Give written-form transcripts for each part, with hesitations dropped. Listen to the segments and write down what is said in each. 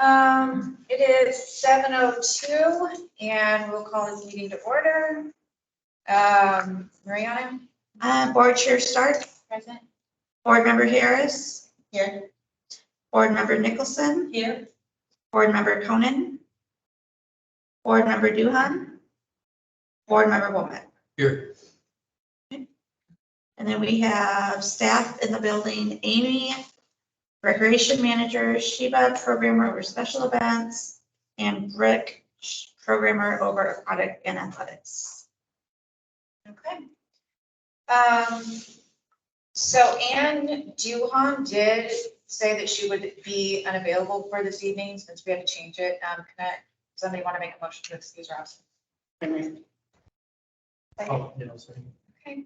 It is 7:02 and we'll call this meeting to order. Mariana, Board Chair Stark, present. Board Member Harris, Here. Board Member Nicholson, Here. Board Member Conan, Board Member Duhan, Board Member Womack. Here. And then we have staff in the building, Amy, Recreation Manager, Sheba, Programmer over Special Events, and Rick, Programmer over Aquatic and Athletics. Okay. So Ann Duhan did say that she would be unavailable for this evening since we had to change it. Somebody want to make a motion to excuse her absence? Oh, yeah, sorry. Okay.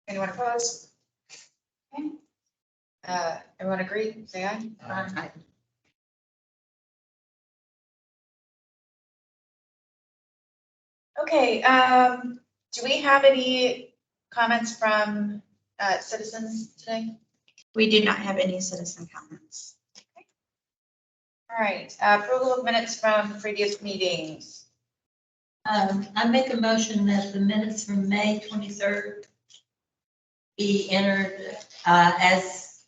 Anyone opposed? Okay. Everyone agree? Say aye. Aye. Okay, do we have any comments from citizens today? We do not have any citizen comments. All right, approval of minutes from previous meetings. I make a motion that the minutes from May 23rd be entered as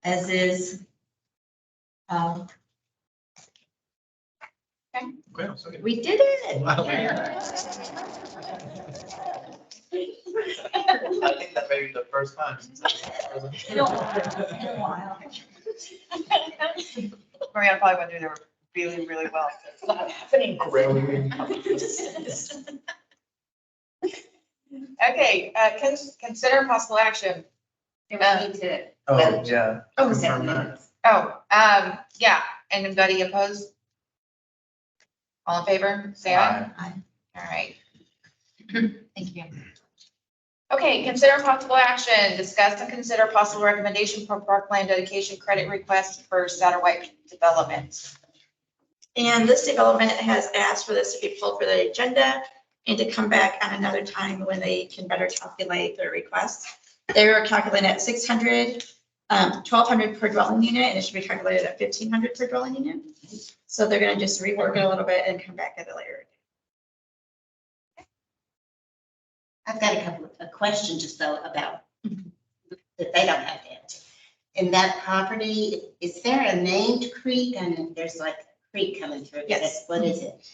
is. Okay, I'll second. We did it. Wow. I think that may be the first time. In a while. Mariana probably went through there really, really well. It's not happening. Okay, consider possible action. Do we need to? Oh, yeah. Oh, Confirm that. Yeah, anybody opposed? All in favor, say aye. All right. Thank you. Okay, consider possible action, discuss and consider possible recommendation for parkland dedication credit request for Satterwhite development. And this development has asked for this to be pulled for the agenda and to come back on another time when they can better calculate their request. They were calculating at 600, 1,200 per dwelling unit, and it should be calculated at 1,500 per dwelling unit. So they're gonna just rework it a little bit and come back at a later. I've got a question just though about that they don't have to answer. In that property, is there a named creek? And there's like a creek coming through. Yes. What is it?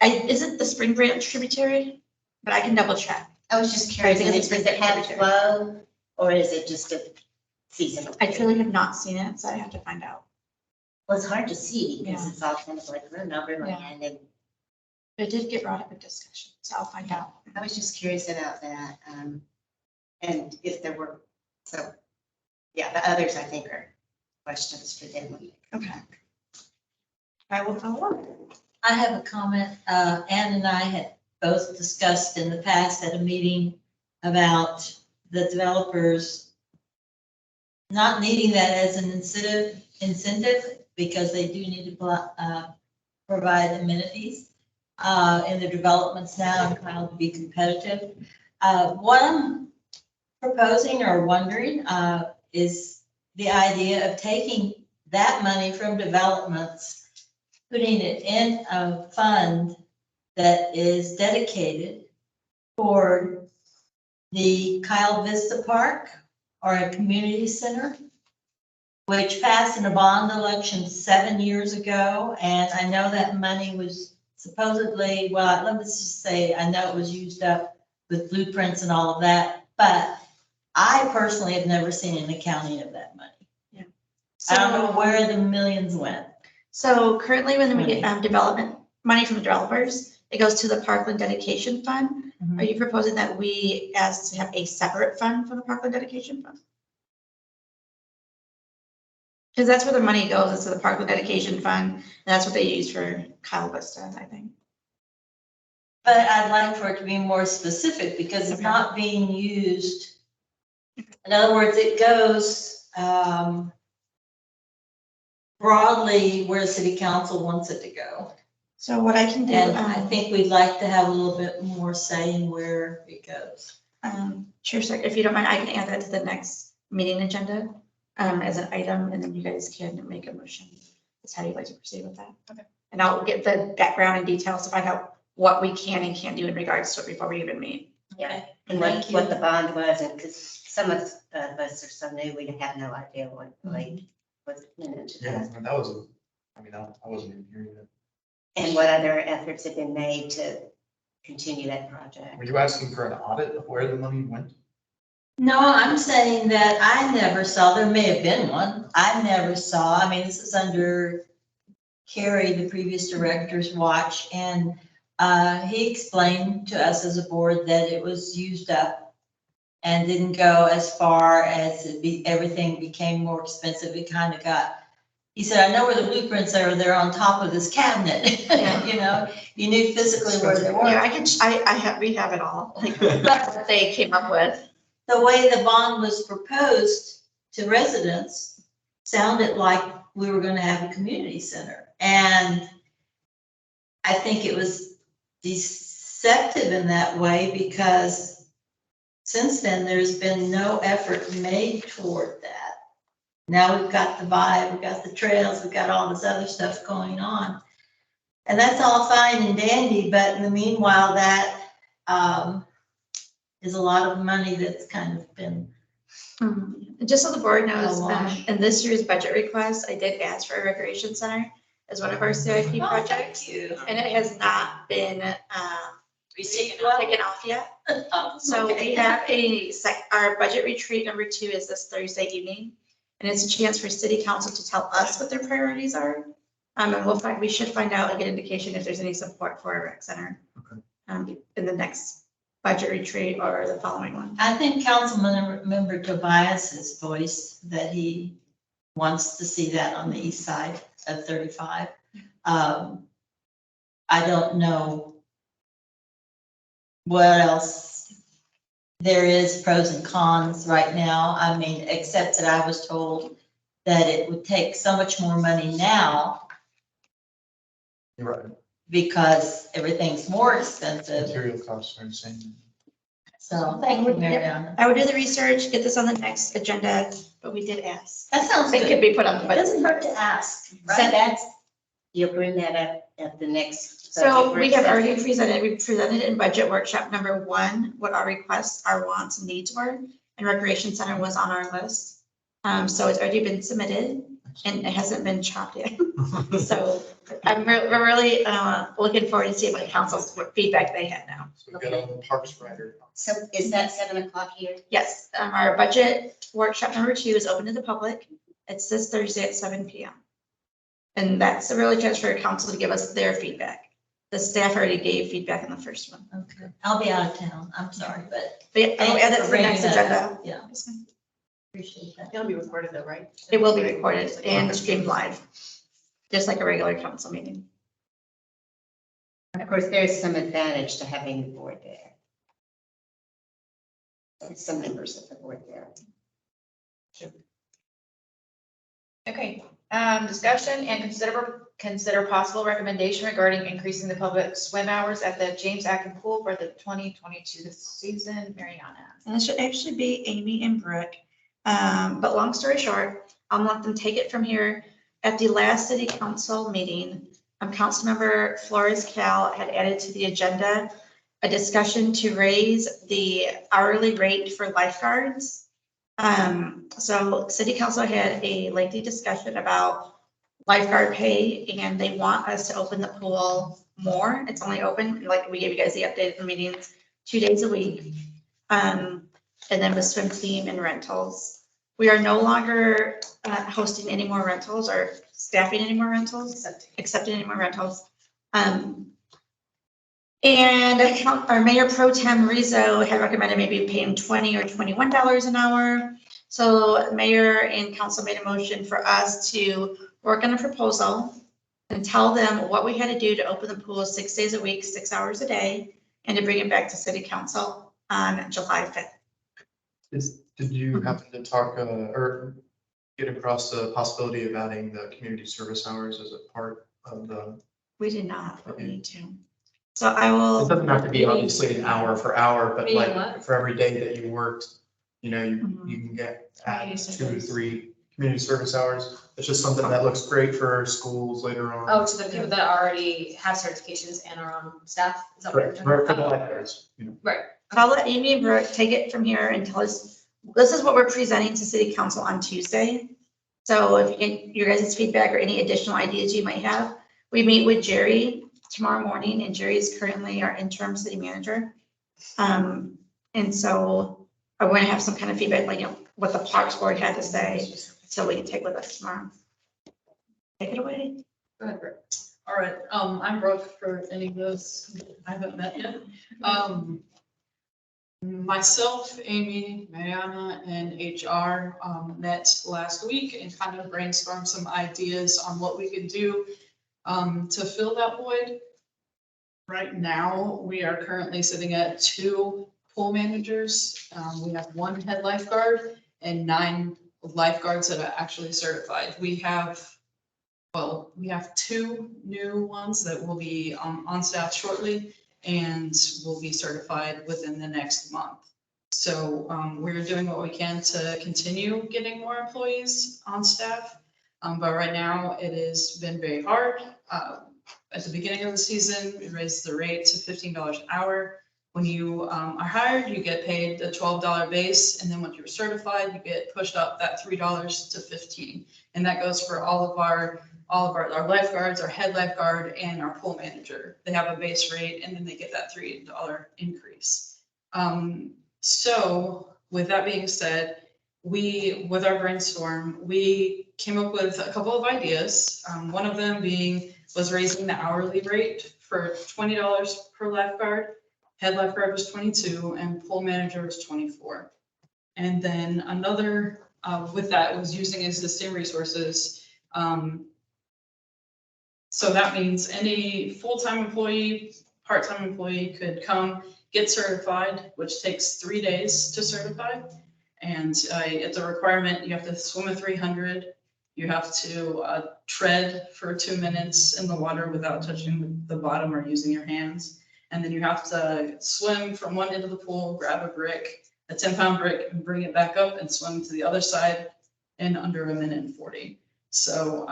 Is it the Spring Branch tributary? But I can double check. I was just curious, I think does it's it have tributary. flow or is it just a seasonal? I truly have not seen it, so I have to find out. Well, it's hard to see because Yeah. it's all kind of like run over land and It did get brought up in discussion, so I'll find out. I was just curious about that. And if there were, so, yeah, the others I think are questions for them. Okay. I will follow up. I have a comment. Ann and I had both discussed in the past at a meeting about the developers not needing that as an incentive because they do need to provide amenities in the developments now and kind of be competitive. What I'm proposing or wondering is the idea of taking that money from developments, putting it in a fund that is dedicated for the Kyle Vista Park or a community center, which passed in a bond election 7 years ago. And I know that money was supposedly, well, let me just say, I know it was used up with blueprints and all of that, but I personally have never seen an accounting of that money. Yeah. I don't know where the millions went. So currently when we get development money from the developers, it goes to the Parkland Dedication Fund. Mhm. Are you proposing that we ask to have a separate fund for the Parkland Dedication Fund? Because that's where the money goes, is to the Parkland Dedication Fund, and that's what they use for Kyle Vista, I think. But I'd like for it to be more specific because it's Okay. not being used. In other words, it goes broadly where city council wants it to go. So what I can do, And I think we'd like to have a little bit more say in where it goes. Chair Stark, if you don't mind, I can add that to the next meeting agenda as an item, and then you guys can make a motion is how you'd like to proceed with that. Okay. And I'll get the background and details to find out what we can and can't do in regards to it before we even meet. Yeah, and Thank what you. the bond was, and because some of us are so new, we have no idea what, like, was into Yeah, that. and that was, I mean, I wasn't even hearing it. And what other efforts have been made to continue that project? Were you asking for an audit of where the money went? No, I'm saying that I never saw, there may have been one, I never saw, I mean, this is under Carrie, the previous director's watch, and he explained to us as a board that it was used up and didn't go as far as everything became more expensive. It kind of got, he said, I know where the blueprints are, they're on top of this cabinet. Yeah. You know, you knew physically where they were. Yeah, we have it all, like, that's what they came up with. The way the bond was proposed to residents sounded like we were gonna have a community center. And I think it was deceptive in that way because since then, there's been no effort made toward that. Now we've got the vibe, we've got the trails, we've got all this other stuff going on. And that's all fine and dandy, but in the meanwhile, that is a lot of money that's kind of been, And just so the board knows, A wash. in this year's budget request, I did ask for a recreation center as one of our CIP projects. And it has not been received taken off yet. So we have our budget retreat number 2 is this Thursday evening. And it's a chance for city council to tell us what their priorities are. And we should find out a good indication if there's any support for a rec center. Okay. In the next budget retreat or the following one. I think Councilman Member Tobias has voiced that he wants to see that on the east side of 35. I don't know what else there is, pros and cons right now. I mean, except that I was told that it would take so much more money now You're right. because everything's more expensive. Material costs are insane. So thank you, Mariana. I would do the research, get this on the next agenda, but we did ask. That sounds It good. could be put on the It budget. doesn't hurt to ask, So right? that's, you'll bring that up at the next. So budget we have work already session? we presented in budget workshop number 1, what our requests, our wants and needs were. And recreation center was on our list. So it's already been submitted and it hasn't been chopped yet. So we're really looking forward to see what council's what feedback they have now. So we got on Parks Rider. So is that 7 o'clock here? Yes, our budget workshop number 2 is open to the public. It's this Thursday at 7 p.m. And that's a really chance for council to give us their feedback. The staff already gave feedback on the first one. Okay, I'll be out of town, I'm sorry, but But yeah, I'll add that to the Bringing next that agenda. up, yeah, appreciate that. It'll be recorded though, right? It will be recorded and streamed live, just like a regular council meeting. Of course, there's some advantage to having the board there. Some members of the board there. Okay, discussion and consider possible recommendation regarding increasing the public swim hours at the James Akin Pool for the 2022 season. Mariana. And it should actually be Amy and Brooke. But long story short, I'll let them take it from here. At the last city council meeting, Councilmember Flores Cal had added to the agenda a discussion to raise the hourly rate for lifeguards. So city council had a lengthy discussion about lifeguard pay and they want us to open the pool more. It's only open, like we gave you guys the update in the meetings, 2 days a week. And then with swim team and rentals. We are no longer hosting any more rentals or staffing any more rentals, accepting any more rentals. And our Mayor Pro Tem Rizzo had recommended maybe paying $20 or $21 an hour. So Mayor and council made a motion for us to work on a proposal and tell them what we had to do to open the pool 6 days a week, 6 hours a day, and to bring it back to city council on July 5th. Did you happen to talk or get across the possibility of adding the community service hours as a part of the? We did not, but we need to. So I will. It doesn't have to be obviously an hour for hour, but Meaning like what? for every day that you worked, you know, you Mhm. can get add 2 to 3 community service hours. It's just something that looks great for schools later on. Oh, to the people that already have certifications and are on staff? Is that what you're Correct, doing? for the lifeguards, you know. Right. So I'll let Amy and Brooke take it from here and tell us, this is what we're presenting to city council on Tuesday. So if you get your guys' feedback or any additional ideas you might have, we meet with Jerry tomorrow morning, and Jerry is currently our interim city manager. And so I'm going to have some kind of feedback, like, you know, what the Parks Board had to say, so we can take with us tomorrow. Take it away. Go ahead, Brooke. All right, I'm Brooke for any of those I haven't met yet. Myself, Amy, Mariana, and HR met last week and kind of brainstormed some ideas on what we could do to fill that void. Right now, we are currently sitting at 2 pool managers. We have 1 head lifeguard and 9 lifeguards that are actually certified. We have 2 new ones that will be on staff shortly and will be certified within the next month. So we're doing what we can to continue getting more employees on staff. But right now it has been very hard. At the beginning of the season, we raised the rate to $15 an hour. When you are hired, you get paid a $12 base, and then when you're certified, you get pushed up that $3 to $15. And that goes for all of our lifeguards, our head lifeguard, and our pool manager. They have a base rate, and then they get that $3 increase. So with that being said, with our brainstorm, we came up with a couple of ideas. One of them was raising the hourly rate for $20 per lifeguard. Head lifeguard was 22 and pool manager was 24. And then another with that was using existing resources. So that means any full-time employee, part-time employee could come get certified, which takes 3 days to certify. And it's a requirement. You have to swim a 300. You have to tread for 2 minutes in the water without touching the bottom or using your hands. And then you have to swim from one end of the pool, grab a brick, a 10-pound brick, and bring it back up and swim to the other side in under 1 minute and 40. So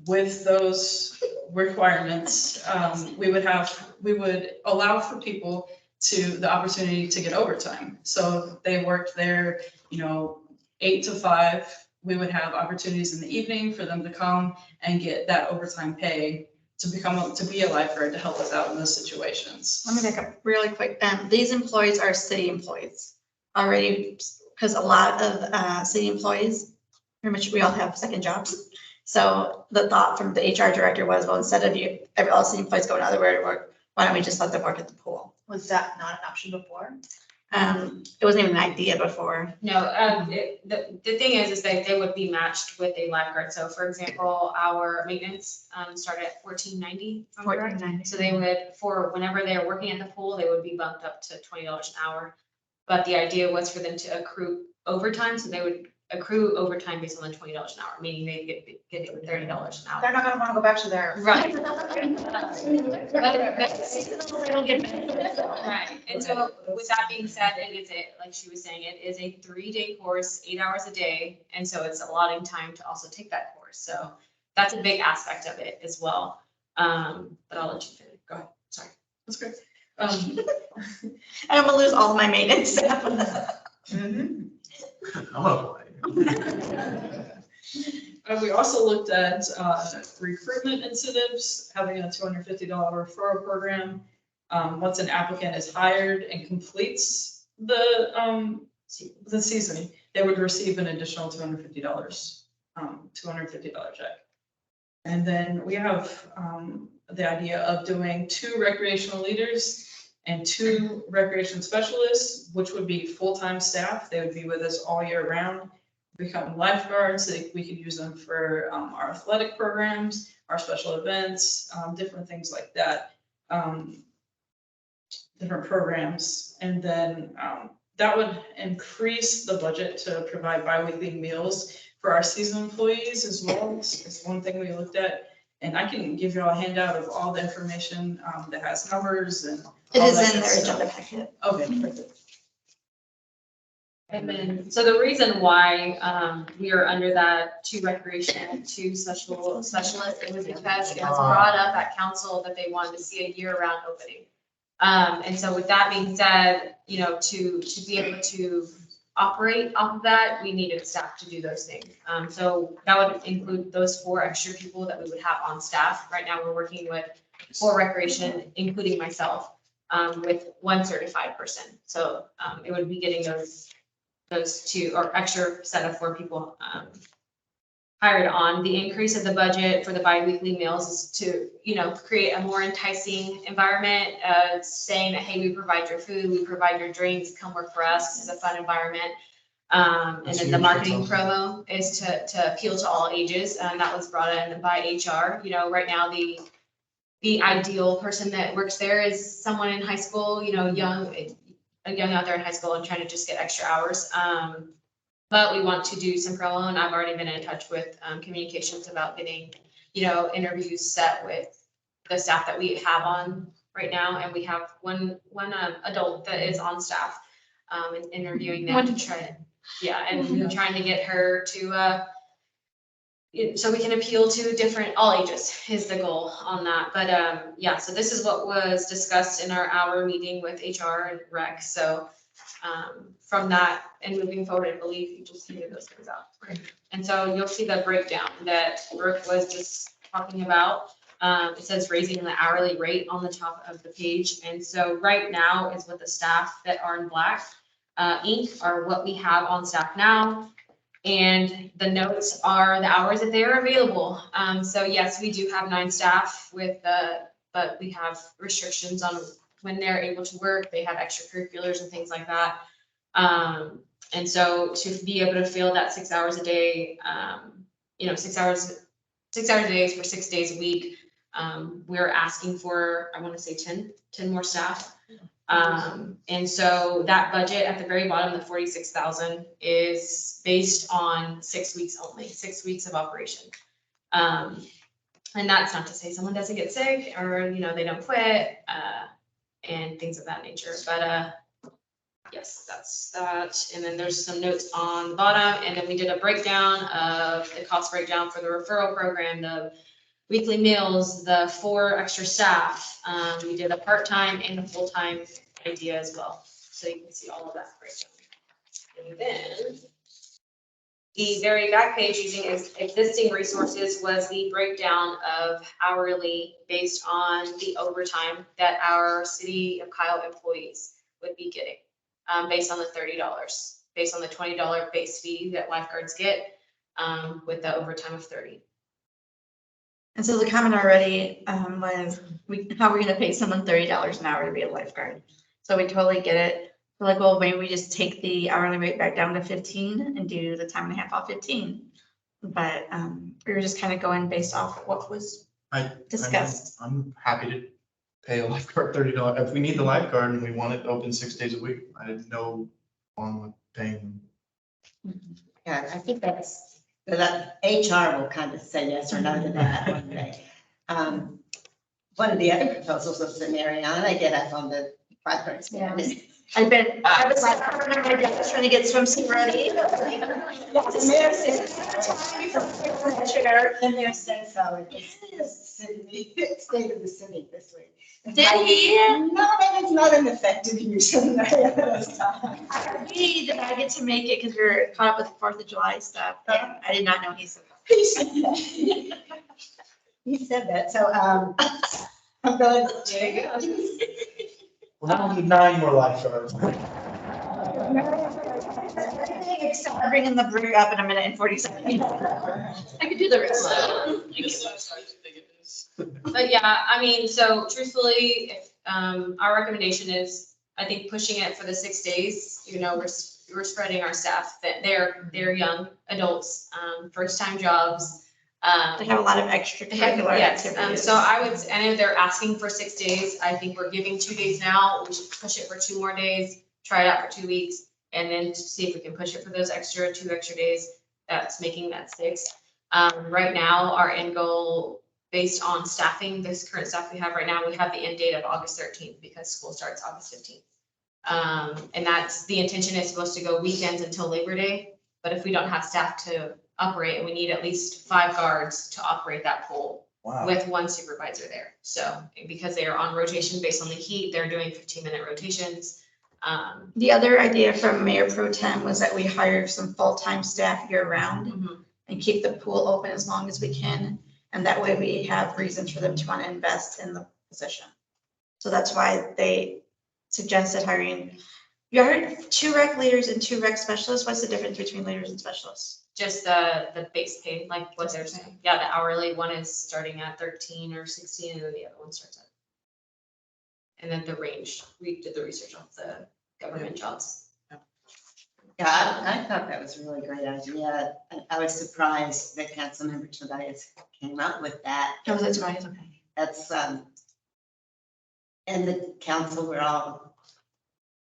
with those requirements, we would allow for people the opportunity to get overtime. So they worked there, 8 to 5. We would have opportunities in the evening for them to come and get that overtime pay to be a lifeguard to help us out in those situations. Let me back up really quick. These employees are city employees already, because a lot of city employees, pretty much we all have second jobs. So the thought from the HR director was, well, instead of all city employees going otherwhere to work, why don't we just let them work at the pool? Was that not an option before? It wasn't even an idea before. No, the thing is that they would be matched with a lifeguard. So for example, our maintenance started at $14.90. $14.90. So they would, for whenever they're working at the pool, they would be bumped up to $20 an hour. But the idea was for them to accrue overtime. So they would accrue overtime based on the $20 an hour, meaning they get $30 an hour. They're not gonna wanna go back to their. Right. Right, and so with that being said, like she was saying, it is a 3-day course, 8 hours a day. And so it's allotting time to also take that course. So that's a big aspect of it as well. But I'll let you finish. Go ahead. Sorry. That's great. And I'm gonna lose all of my maintenance. Mhm. I'm gonna play. We also looked at recruitment incentives, having a $250 referral program. Once an applicant is hired and completes the season, they would receive an additional $250 check. And then we have the idea of doing 2 recreational leaders and 2 recreation specialists, which would be full-time staff. They would be with us all year round, become lifeguards. We could use them for our athletic programs, our special events, different things like that, different programs. And then that would increase the budget to provide biweekly meals for our seasonal employees as well. It's one thing we looked at. And I can give you all a handout of all the information that has numbers and It all is that in good their stuff. agenda packet. Okay, perfect. And then, so the reason why, we are under that 2 recreation, 2 special specialists, it was because it was brought up at council that they wanted to see a year-round opening. And so with that being said, you know, to be able to operate off of that, we needed staff to do those things. So that would include those 4 extra people that we would have on staff. Right now, we're working with 4 recreation, including myself, with 1 certified person. So, it would be getting those 2 or extra set of 4 people, hired on. The increase of the budget for the biweekly meals is to, you know, create a more enticing environment, saying that, hey, we provide your food, we provide your drinks, come work for us. It's a fun environment. And That's then the huge. marketing That's promo is to appeal to all ages. And that was brought in by HR. You know, right now, the ideal person that works there is someone in high school, you know, young out there in high school and trying to just get extra hours. But we want to do some promo, and I've already been in touch with communications about getting, you know, interviews set with the staff that we have on right now. And we have one adult that is on staff, and interviewing them to try, and trying to get her to, so we can appeal to all ages is the goal on that. But, yeah, so this is what was discussed in our hour meeting with HR and rec. So, from that and moving forward, I believe you just figured those things out. And so you'll see the breakdown that Brooke was just talking about. It says raising the hourly rate on the top of the page. And so right now is what the staff that are in black ink are what we have on staff now. And the notes are the hours that they are available. So yes, we do have 9 staff but we have restrictions on when they're able to work. They have extracurriculars and things like that. And so to be able to fill that 6 hours a day, 6 hours a day for 6 days a week, we're asking for, I want to say 10 more staff. And so that budget at the very bottom, the 46,000 is based on 6 weeks only, 6 weeks of operation. And that's not to say someone doesn't get sick or, you know, they don't quit, and things of that nature. But, yes, that's that. And then there's some notes on the bottom. And then we did a breakdown of the cost breakdown for the referral program, the weekly meals, the 4 extra staff. We did a part-time and a full-time idea as well. So you can see all of that breakdown. And then the very back page using existing resources was the breakdown of hourly based on the overtime that our City of Kyle employees would be getting, based on the $30, based on the $20 base fee that lifeguards get, with the overtime of 30. And so the comment already was, how are we gonna pay someone $30 an hour to be a lifeguard? So we totally get it. We're like, well, maybe we just take the hourly rate back down to 15 and do the time and a half off 15. But we were just kind of going based off of what was discussed. I'm happy to pay a lifeguard $30. If we need the lifeguard and we want it open 6 days a week, I have no problem with paying them. Yeah, I think that HR will kind of say yes or no to that one day. One of the other proposals was that Mariana get up on the lifeguards. Yeah. I was like, trying to get swimsuit ready. The mayor said so. State of the city this week. Did he? No, that is not an effective use of Mariana's time. I agreed that I get to make it because we're caught up with 4th of July stuff. And I did not know he said that. He said that, so, I'm going There you go. We're going to 9 more lifeguards. I'm bringing the brew up in a minute and 40 seconds. I could do the rest. This last I think it is. But yeah, I mean, so truthfully, if, our recommendation is, I think pushing it for the 6 days, you know, we're spreading our staff that they're young adults, first time jobs. They have a lot of extracurricular Yes, activities. so I know they're asking for 6 days. I think we're giving 2 days now. We should push it for 2 more days, try it out for 2 weeks, and then see if we can push it for those 2 extra days. That's making that 6. Right now, our end goal, based on staffing, this current staff we have right now, we have the end date of August 13th because school starts August 15th. And that's, the intention is supposed to go weekends until Labor Day. But if we don't have staff to operate, we need at least 5 guards to operate that pool Wow. with 1 supervisor there. So because they are on rotation based on the heat, they're doing 15-minute rotations. The other idea from Mayor Pro Tem was that we hire some full-time staff year-round and keep the pool open as long as we can. And that way we have reasons for them to want to invest in the position. So that's why they suggested hiring, you heard 2 rec leaders and 2 rec specialists. What's the difference between leaders and specialists? Just the base pay, like what they're saying. Yeah, the hourly one is starting at 13 or 16, and then the other one starts at. And then the range, we did the research on the government jobs. Yeah, I thought that was a really great idea. I was surprised that Councilmember Tobias came up with that. Oh, that's right, okay. That's, and the council were all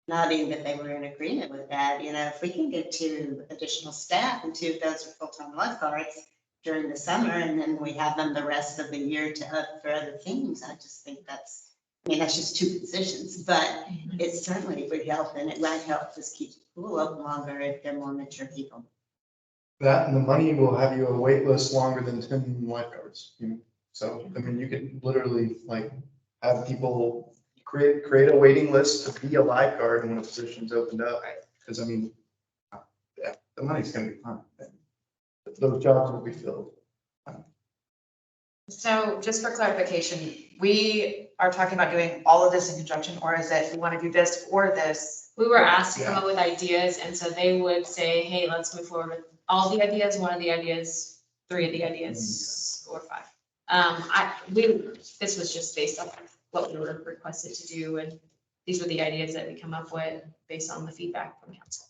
nodding that they were in agreement with that. You know, if we can get 2 additional staff and 2 of those are full-time lifeguards during the summer, and then we have them the rest of the year to up for other things, I just think that's, I mean, that's just 2 positions, but it certainly would help, and it might help just keep the pool open longer if they're more mature people. That and the money will have you a wait list longer than 10 lifeguards. So, I mean, you could literally like have people create a waiting list to be a lifeguard when a position's opened up. Because I mean, yeah, the money's gonna be fine. Those jobs will be filled. So just for clarification, we are talking about doing all of this in conjunction, or is it, we want to do this or this? We were asked to come up with ideas, and so they would say, hey, let's move forward with all the ideas, 1 of the ideas, 3 of the ideas, or 5. This was just based off of what we were requested to do, and these were the ideas that we come up with based on the feedback from council.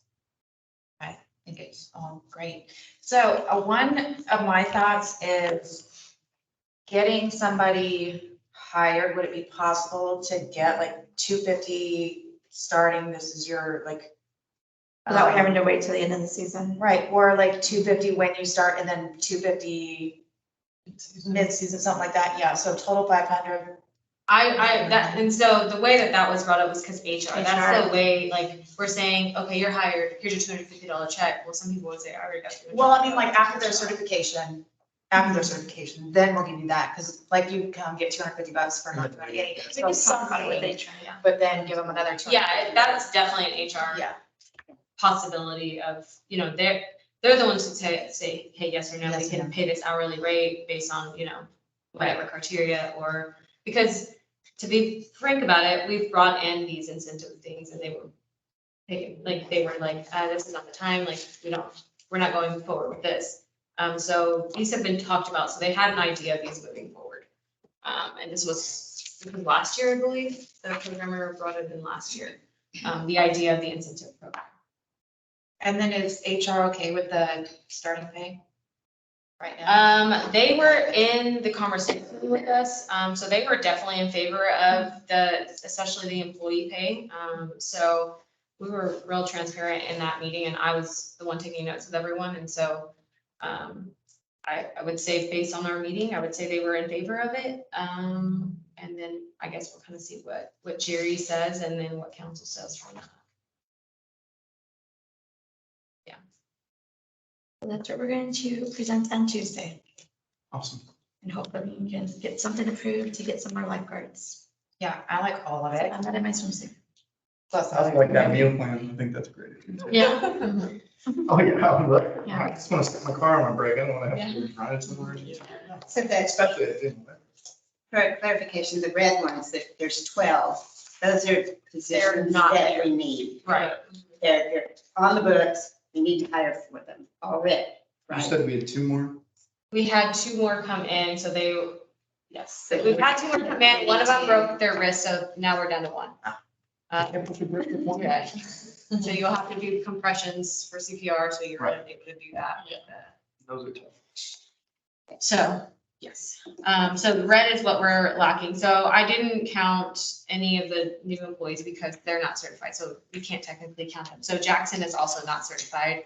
I think it's all great. So one of my thoughts is getting somebody hired. Would it be possible to get like 250 starting? This is your like. Without having to wait till the end of the season. Right, or like 250 when you start and then 250 mid-season, something like that. Yeah, so total 500. And so the way that was brought up was because HR, that's the way, like, we're saying, okay, you're hired, here's your $250 check. Well, some people would say, I already got $250. Well, I mean, like after their certification, then we'll give you that, because like you come get $250 for not doing anything. We can talk about it with Something, HR. but then give them another 200. Yeah, that's definitely an HR Yeah. possibility of, they're the ones who say, hey, yes or no, we Yes or can no. pay this hourly rate based on, whatever criteria, or, because to be frank about it, we've brought in these incentive things and they were like, this is not the time, like, we're not going forward with this. So these have been talked about, so they had an idea of these moving forward. And this was last year, I believe, the programmer brought it in last year, the idea of the incentive program. And then is HR okay with the starting pay right now? They were in the conversation with us, so they were definitely in favor of especially the employee pay. So we were real transparent in that meeting, and I was the one taking notes with everyone, and so I would say based on our meeting, I would say they were in favor of it. And then I guess we'll kind of see what Jerry says and then what council says from that. That's what we're going to present on Tuesday, Awesome. and hopefully we can get something approved to get some more lifeguards. Yeah, I like all of it. I'm not in my swimsuit. Plus, I like that meal plan. I think that's great. Yeah. Oh, yeah. Yeah. I just want to sit in my car on my break. I don't want to have to ride it somewhere. So that's Especially at dinner. for clarification, the red ones, there's 12. Those are positions not that there. we need. Right. They're on the books. We need to hire for them already, You right? said we had 2 more? We had 2 more come in, so yes, we've had 2 more come in. One of them broke their wrist, so now we're down to 1. Yeah. So you'll have to do compressions for CPR, so you're able to do that. Those are tough. So, yes. So red is what we're lacking. So I didn't count any of the new employees because they're not certified, so we can't technically count them. So Jackson is also not certified.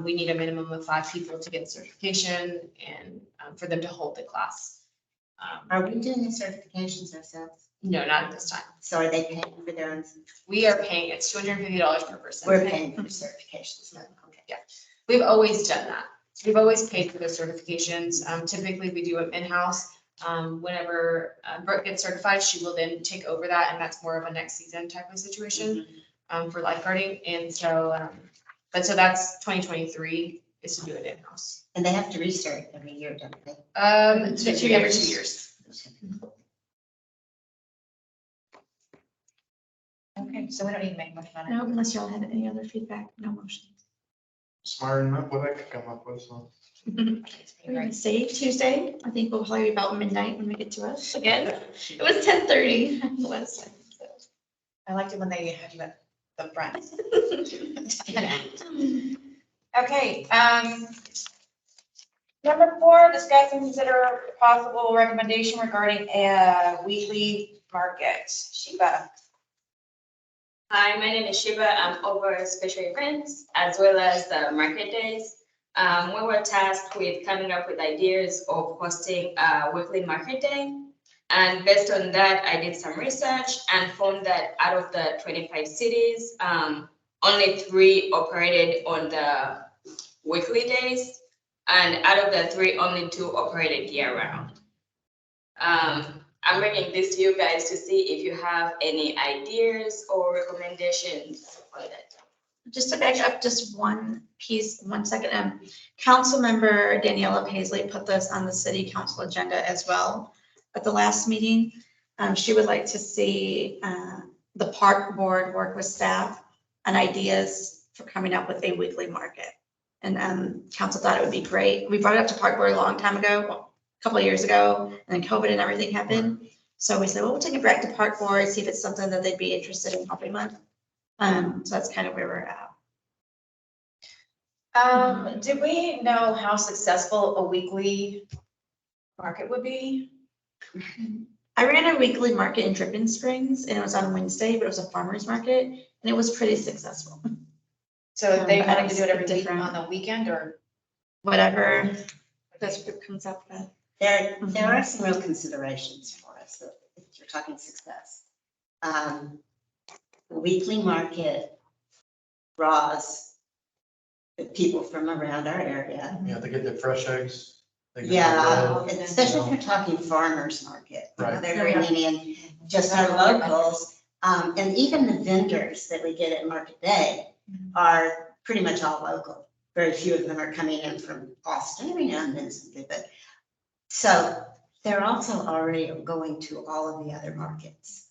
We need a minimum of 5 people to get certification and for them to hold the class. Are we doing the certifications ourselves? No, not at this time. So are they paying for their own? We are paying, it's $250 per person. We're paying for the certifications. No, okay. We've always done that. We've always paid for the certifications. Typically, we do them in-house. Whenever Brooke gets certified, she will then take over that, and that's more of a next season type of situation for lifeguarding. And so, but so that's 2023 is to do it in-house. And they have to restart every year, don't they? Every 2 years. Okay, so we don't need to make a motion on it. No, unless y'all have any other feedback, no motion. Smarter than what I could come up with, so. We're gonna say Tuesday. I think we'll probably be about midnight when we get to us again. It was 10:30 last time. So. I liked it when they had you at the front. Okay, number 4, discuss and consider possible recommendation regarding a weekly market. Sheba. Hi, my name is Shiva. I'm over special events as well as the market days. We were tasked with coming up with ideas of hosting a weekly market day. And based on that, I did some research and found that out of the 25 cities, only 3 operated on the weekly days. And out of the 3, only 2 operated year round. I'm bringing this to you guys to see if you have any ideas or recommendations on that. Just to back up just one piece, 1 second. Council member Daniela Paisley put this on the city council agenda as well at the last meeting. She would like to see the park board work with staff on ideas for coming up with a weekly market. And council thought it would be great. We brought it up to park board a long time ago, a couple of years ago, and then COVID and everything happened. So we said, well, we'll take it back to park board, see if it's something that they'd be interested in helping with. So that's kind of where we're at. Do we know how successful a weekly market would be? I ran a weekly market in Dripping Springs and it was on Wednesday, but it was a farmer's market and it was pretty successful. So if they But I wanted to do it every week different. on the weekend or? Whatever this group comes up with. There are some real considerations for us, if you're talking success. The weekly market draws the people from around our area. Yeah, they get their fresh eggs. they get their Yeah, bread, and especially if you're talking farmers market. You know, Right. they're bringing in just our locals. And even the vendors that we get at Market Day are pretty much all local. Very few of them are coming in from Austin, every now and then something, but. So they're also already going to all of the other markets.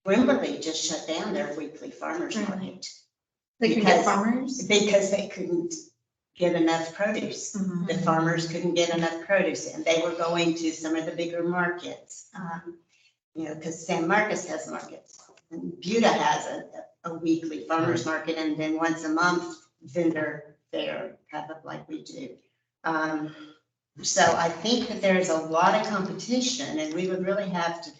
Brimley just shut down their weekly farmers Really? market They can get farmers. because they couldn't get enough produce. Mhm. The farmers couldn't get enough produce and they were going to some of the bigger markets. You know, because San Marcos has markets and Buda has a weekly farmers market and then once a month vendor fair, kind of like we do. So I think that there's a lot of competition and we would really have to,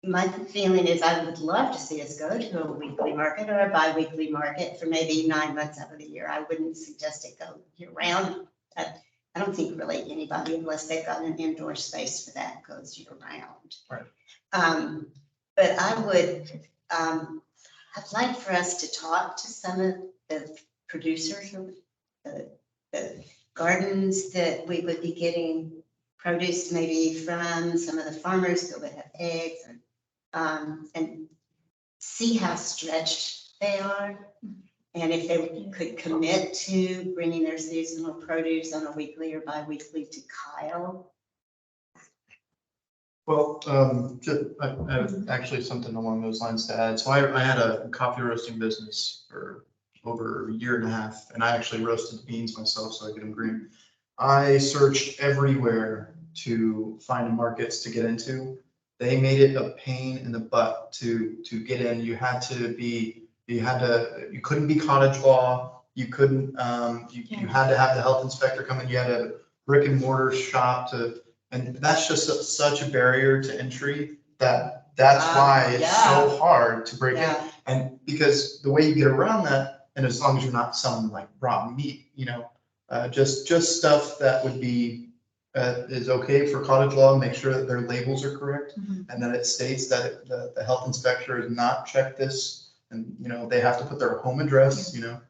my feeling is I would love to see us go to a weekly market or a bi-weekly market for maybe 9 months out of the year. I wouldn't suggest it go year round. I don't think really anybody, unless they've got an indoor space for that, goes year round. Right. But I would, I'd like for us to talk to some of the producers, the gardens that we would be getting produce maybe from, some of the farmers that would have eggs and see how stretched they are. And if they could commit to bringing their seasonal produce on a weekly or bi-weekly to Kyle. Well, I have actually something along those lines to add. So I had a coffee roasting business for over a year and a half, and I actually roasted the beans myself so I get them green. I searched everywhere to find markets to get into. They made it a pain in the butt to get in. You couldn't be cottage law. You couldn't, you had to have the health inspector come in. You had a brick and mortar shop and that's just such a barrier to entry that's why it's so hard to break in. And because the way you get around that, and as long as you're not selling like raw meat, just stuff that would be is okay for cottage law, make sure that their labels are correct. Mhm. And that it states that the health inspector has not checked this, and, you know, they have to put their home address, you know.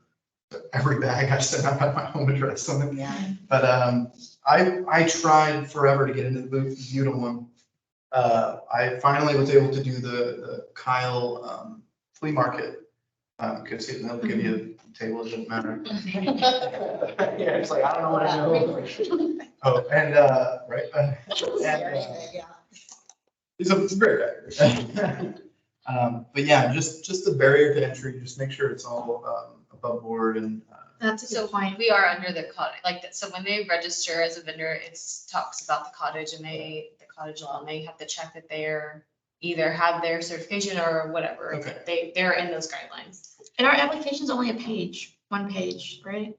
Every bag I send out, have my home address on it. Yeah. But, I tried forever to get into the Buda one. I finally was able to do the Kyle, flea market. Cause they'll give you a table, it doesn't matter. Yeah, it's like, I don't know what I know. Oh, and, right, it's a great bag. But yeah, just the barrier to entry, just make sure it's all, above board and, That's a So good point. we are under the cottage, like, so when they register as a vendor, it talks about the cottage and the cottage law, and they have to check that they're either have their certification or whatever. Okay. They're in those guidelines. And our application's only a page, 1 page, right?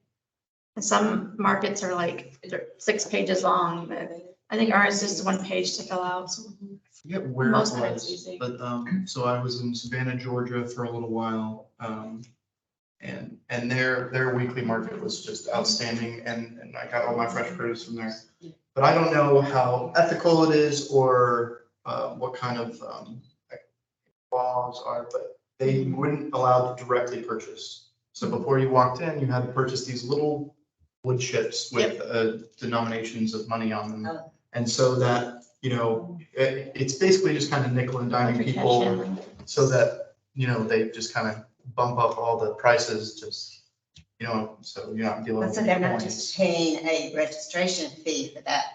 And some markets are like, they're 6 pages long, but I think ours is just 1 page to fill out. So I forget where it Most of it's was, easy. but, so I was in Savannah, Georgia for a little while. And their weekly market was just outstanding, and I got all my fresh produce from there. But I don't know how ethical it is or, what kind of, laws are, but they wouldn't allow to directly purchase. So before you walked in, you had to purchase these little wood chips with, denominations of money on them. Oh. And so that, you know, it's basically just kind of nickel and diming people so that, you know, they just kind of bump up all the prices, just, you know, so you're not dealing with. So they're not just paying a registration fee for that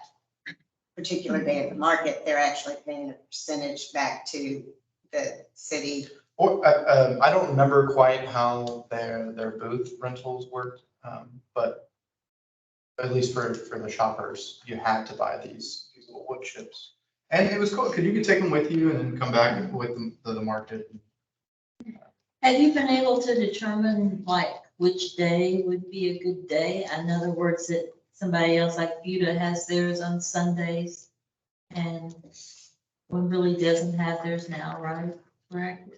particular day at the market, they're actually paying a percentage back to the city. Or, I don't remember quite how their booth rentals worked, but at least for the shoppers, you had to buy these little wood chips. And it was cool, because you could take them with you and then come back with them to the market. Have you been able to determine like which day would be a good day? In other words, that somebody else like Buda has theirs on Sundays and Wimberley doesn't have theirs now, right? Correct?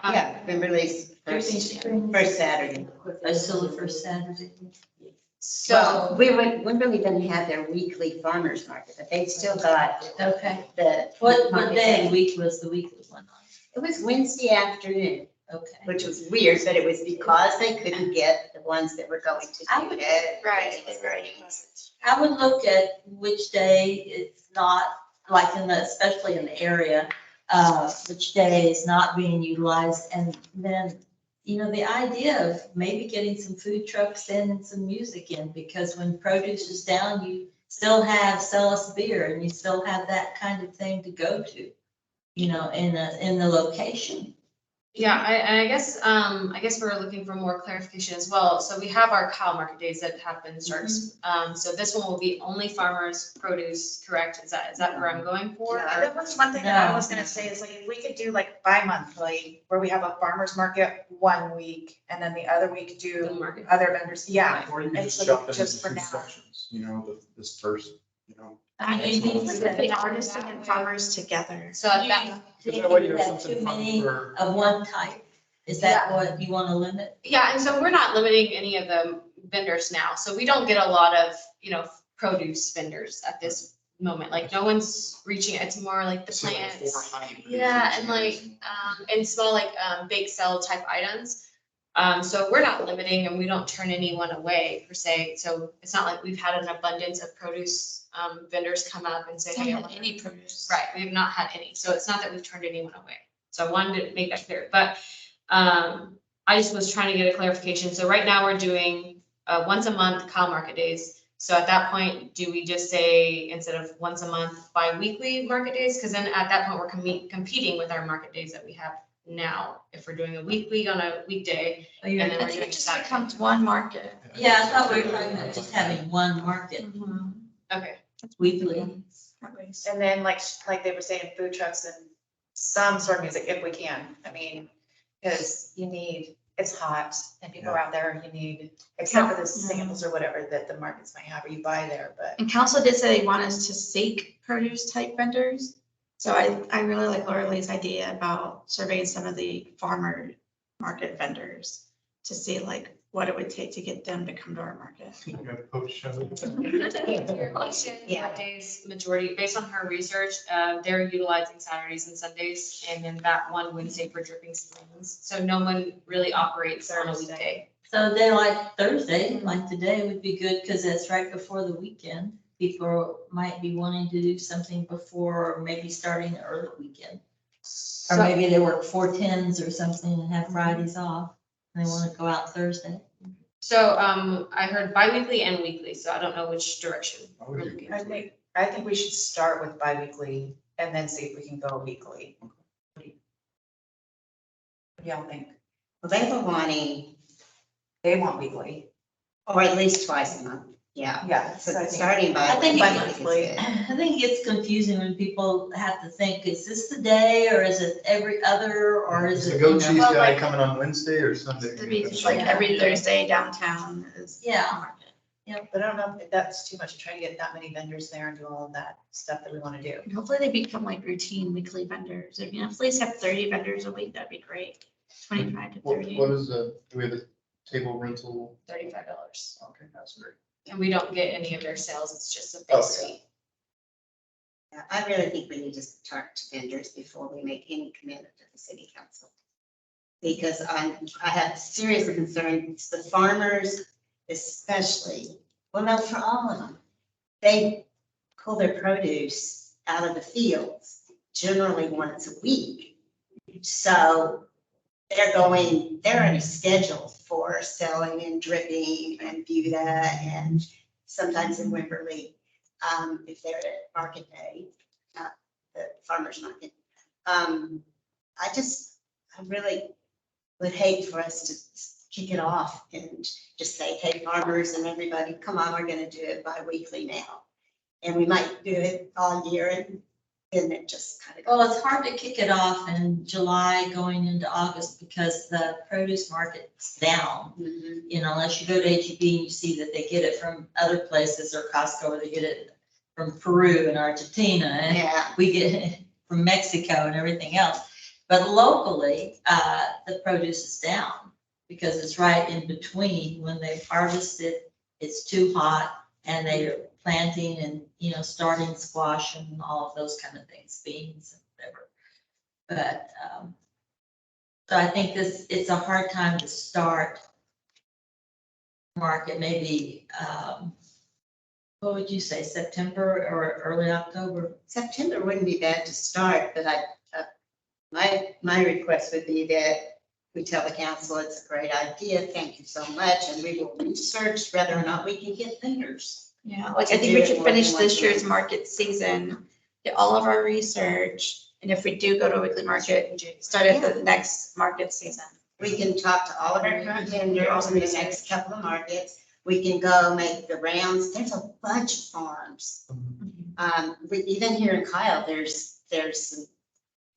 Yeah, been released first Saturday. Still the first Saturday. Well, Wimberley doesn't have their weekly farmers market, but they've still got Okay. the. What day of the week was the weekly one on? It was Wednesday afternoon, Okay. which was weird, but it was because they couldn't get the ones that were going to I do would- it. Right. I would look at which day it's not, like in the, especially in the area, which day is not being utilized. And then, you know, the idea of maybe getting some food trucks in and some music in, because when produce is down, you still have Sell Us Beer and you still have that kind of thing to go to, you know, in the location. Yeah, I guess we're looking for more clarification as well. So we have our Kyle Market Days that happen starts. So this one will be only farmers produce, correct? Is that where I'm going for? Yeah, or- that was one thing that I was gonna say is like, if we could do like bi-monthly, where we have a farmer's market 1 week and then the other week The do market. other vendors, yeah. Or you could just It's jump in just for two now. sections, you know, this first, you know. I mean, you need to put artists and farmers together. So at that, Is that way you have Have something too fun many for- of one type. Is that what you want to limit? yeah, and so we're not limiting any of the vendors now. So we don't get a lot of, you know, produce vendors at this moment. Like no one's reaching, it's more like the So like plants. 400 Yeah, and like, and small like, bake sale type items. So we're not limiting and we don't turn anyone away per se. So it's not like we've had an abundance of produce, vendors come up and say, hey, I want Any produce. right, we have not had any. So it's not that we've turned anyone away. So I wanted to make that clear, but, I just was trying to get a clarification. So right now we're doing, once a month Kyle Market Days. So at that point, do we just say instead of once a month, bi-weekly market days? Because then at that point, we're competing with our market days that we have now. If we're doing a weekly on a weekday, Oh, you're- and then I we're think doing it just Saturday. becomes one market. Yeah, I thought we were talking about just having one market Okay, weekly. And then like they were saying, food trucks and some sort of music if we can. I mean, because it's hot and people are out there, you need, except for the samples or whatever that the markets might have or you buy there, but. And council did say they want us to seek produce type vendors. So I really like Laura Lee's idea about surveying some of the farmer market vendors to see like what it would take to get them to come to our market. You know, post show. Your question, Yeah. what days majority, based on her research, they're utilizing Saturdays and Sundays, and then that one Wednesday for dripping springs. So no one really operates on a weekday. So they like Thursday, like today would be good because it's right before the weekend. People might be wanting to do something before, or maybe starting the early weekend. Or maybe they work 4/10s or something and have Fridays off. And they want to go out Thursday. So, I heard bi-weekly and weekly, so I don't know which direction we're looking. I think we should start with bi-weekly and then see if we can go weekly. What do y'all think? Well, they were wanting, They want weekly. or at least twice a month, yeah. Yeah. So starting by. I think bi-monthly. I think it gets confusing when people have to think, is this the day or is it every other or is Is it? the goat you know? cheese Well, guy like- coming on Wednesday or Sunday? It'd be like every Thursday downtown is. Yeah. market. But I don't know if that's too much to try to get that many vendors there and do all of that stuff that we want to do. And hopefully they become like routine weekly vendors. If, if at least have 30 vendors a week, that'd be great. 25 to What 30. is do we have a table rental? $35. Okay, that's great. And we don't get any of their sales, it's just a Oh, base yeah. fee. Yeah, I really think we need to talk to vendors before we make any commitment to the city council. Because I have serious concerns, the farmers especially, well, no, for all of them. They pull their produce out of the fields generally once a week. So they're already scheduled for selling and dripping and Buda and sometimes in Wimberley. If they're at market day, not the farmer's market. I really would hate for us to kick it off and just say, hey, farmers and everybody, come on, we're gonna do it bi-weekly now. And we might do it all year and then it just kind of. Well, it's hard to kick it off in July going into August because the produce market's down. Mhm. You know, unless you go to HEB and you see that they get it from other places or Costco, or they get it from Peru and Argentina, and Yeah, we get it from Mexico and everything else. But locally, the produce is down because it's right in between when they've harvested, it's too hot and they're planting and, you know, starting squash and all of those kind of things, beans and whatever. But, so I think it's a hard time to start market, maybe, what would you say, September or early October? September wouldn't be bad to start, but my request would be that we tell the council it's a great idea, thank you so much, and we will research whether or not we can get vendors. Yeah, like To I think do we it should more than finish once this a year's month. market season, get all of our research. And if we do go to a weekly market, start at the next market season. We can talk to all of our current vendors in the next couple of markets. We can go make the rounds. There's a bunch of farms. Even here in Kyle, there's some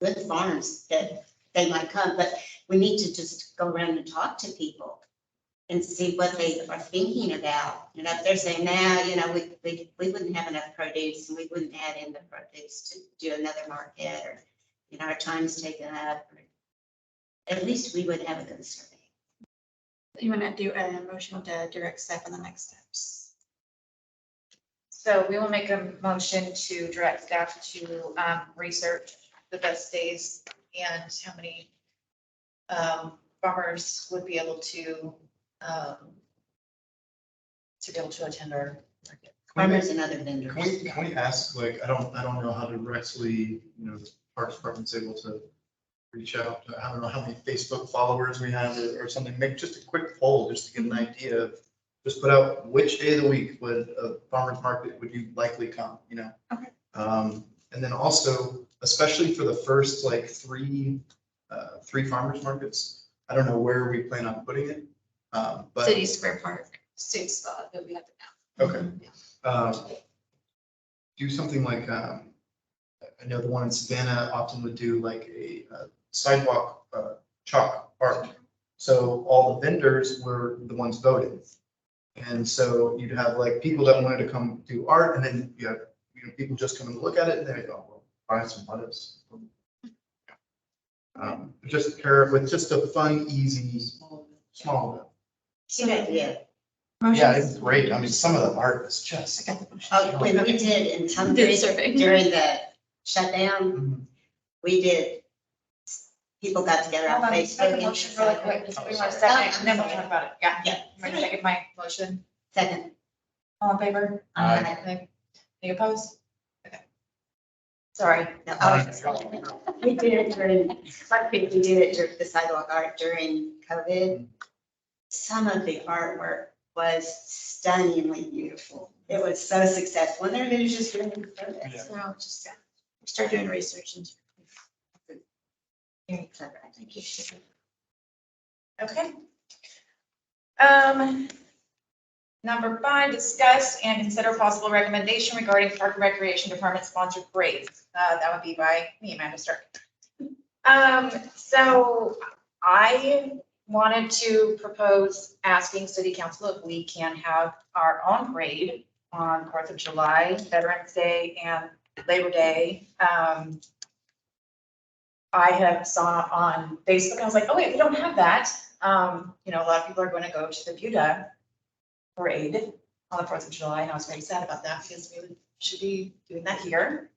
good farms that they might come, but we need to just go around and talk to people and see what they are thinking about. You know, if they're saying, nah, you know, we wouldn't have enough produce and we wouldn't add in the produce to do another market, or, you know, our time's taken up. At least we would have a good survey. You want to do a motion to direct staff on the next steps? So we will make a motion to direct staff to research the best days and how many farmers would be able to be able to attend our market. Farmers and other vendors. Can we ask, like, I don't know how directly, you know, the Parks Department's able to reach out. I don't know how many Facebook followers we have or something. Make just a quick poll just to get an idea of, just put out which day of the week would a farmer's market would you likely come, you know? Okay. And then also, especially for the first like three farmers markets, I don't know where we plan on putting it. But City Square Park. Same spot that we have it now. okay. Do something like, I know the one in Savannah often would do like a sidewalk chalk art. So all the vendors were the ones voting. And so you'd have like people that wanted to come do art, and then you have, you know, people just come and look at it and they go, well, buy some lettuce. Just pair it with just a fun, easy, small event. Good idea. Yeah, Motion. it's great. I mean, some of the art is just. I got the motion. Oh, when we did in Tunbridge Did survey. during the shutdown, Mhm. we did, people got together on Hold on, Facebook. make a motion really quick, just give me 1 second, and then we'll talk about it. Yeah. Yeah. I'm gonna make my motion. Second. All in favor? Aye. Any opposed? Okay. Sorry. No, we did it during, like, we did it during the sidewalk art during COVID. Some of the artwork was stunningly beautiful. It was so successful, and there was just doing service. So just start doing research and. Very clever. Thank you. Shiva. Okay. Number 5, discuss and consider possible recommendation regarding Park and Recreation Department sponsored parades. That would be by me, Amanda Stark. So I wanted to propose asking City Council if we can have our own parade on 4th of July, Veterans Day, and Labor Day. I have saw on Facebook, I was like, oh wait, we don't have that. You know, a lot of people are going to go to the Buda parade on the 4th of July, and I was very sad about that because we should be doing that here.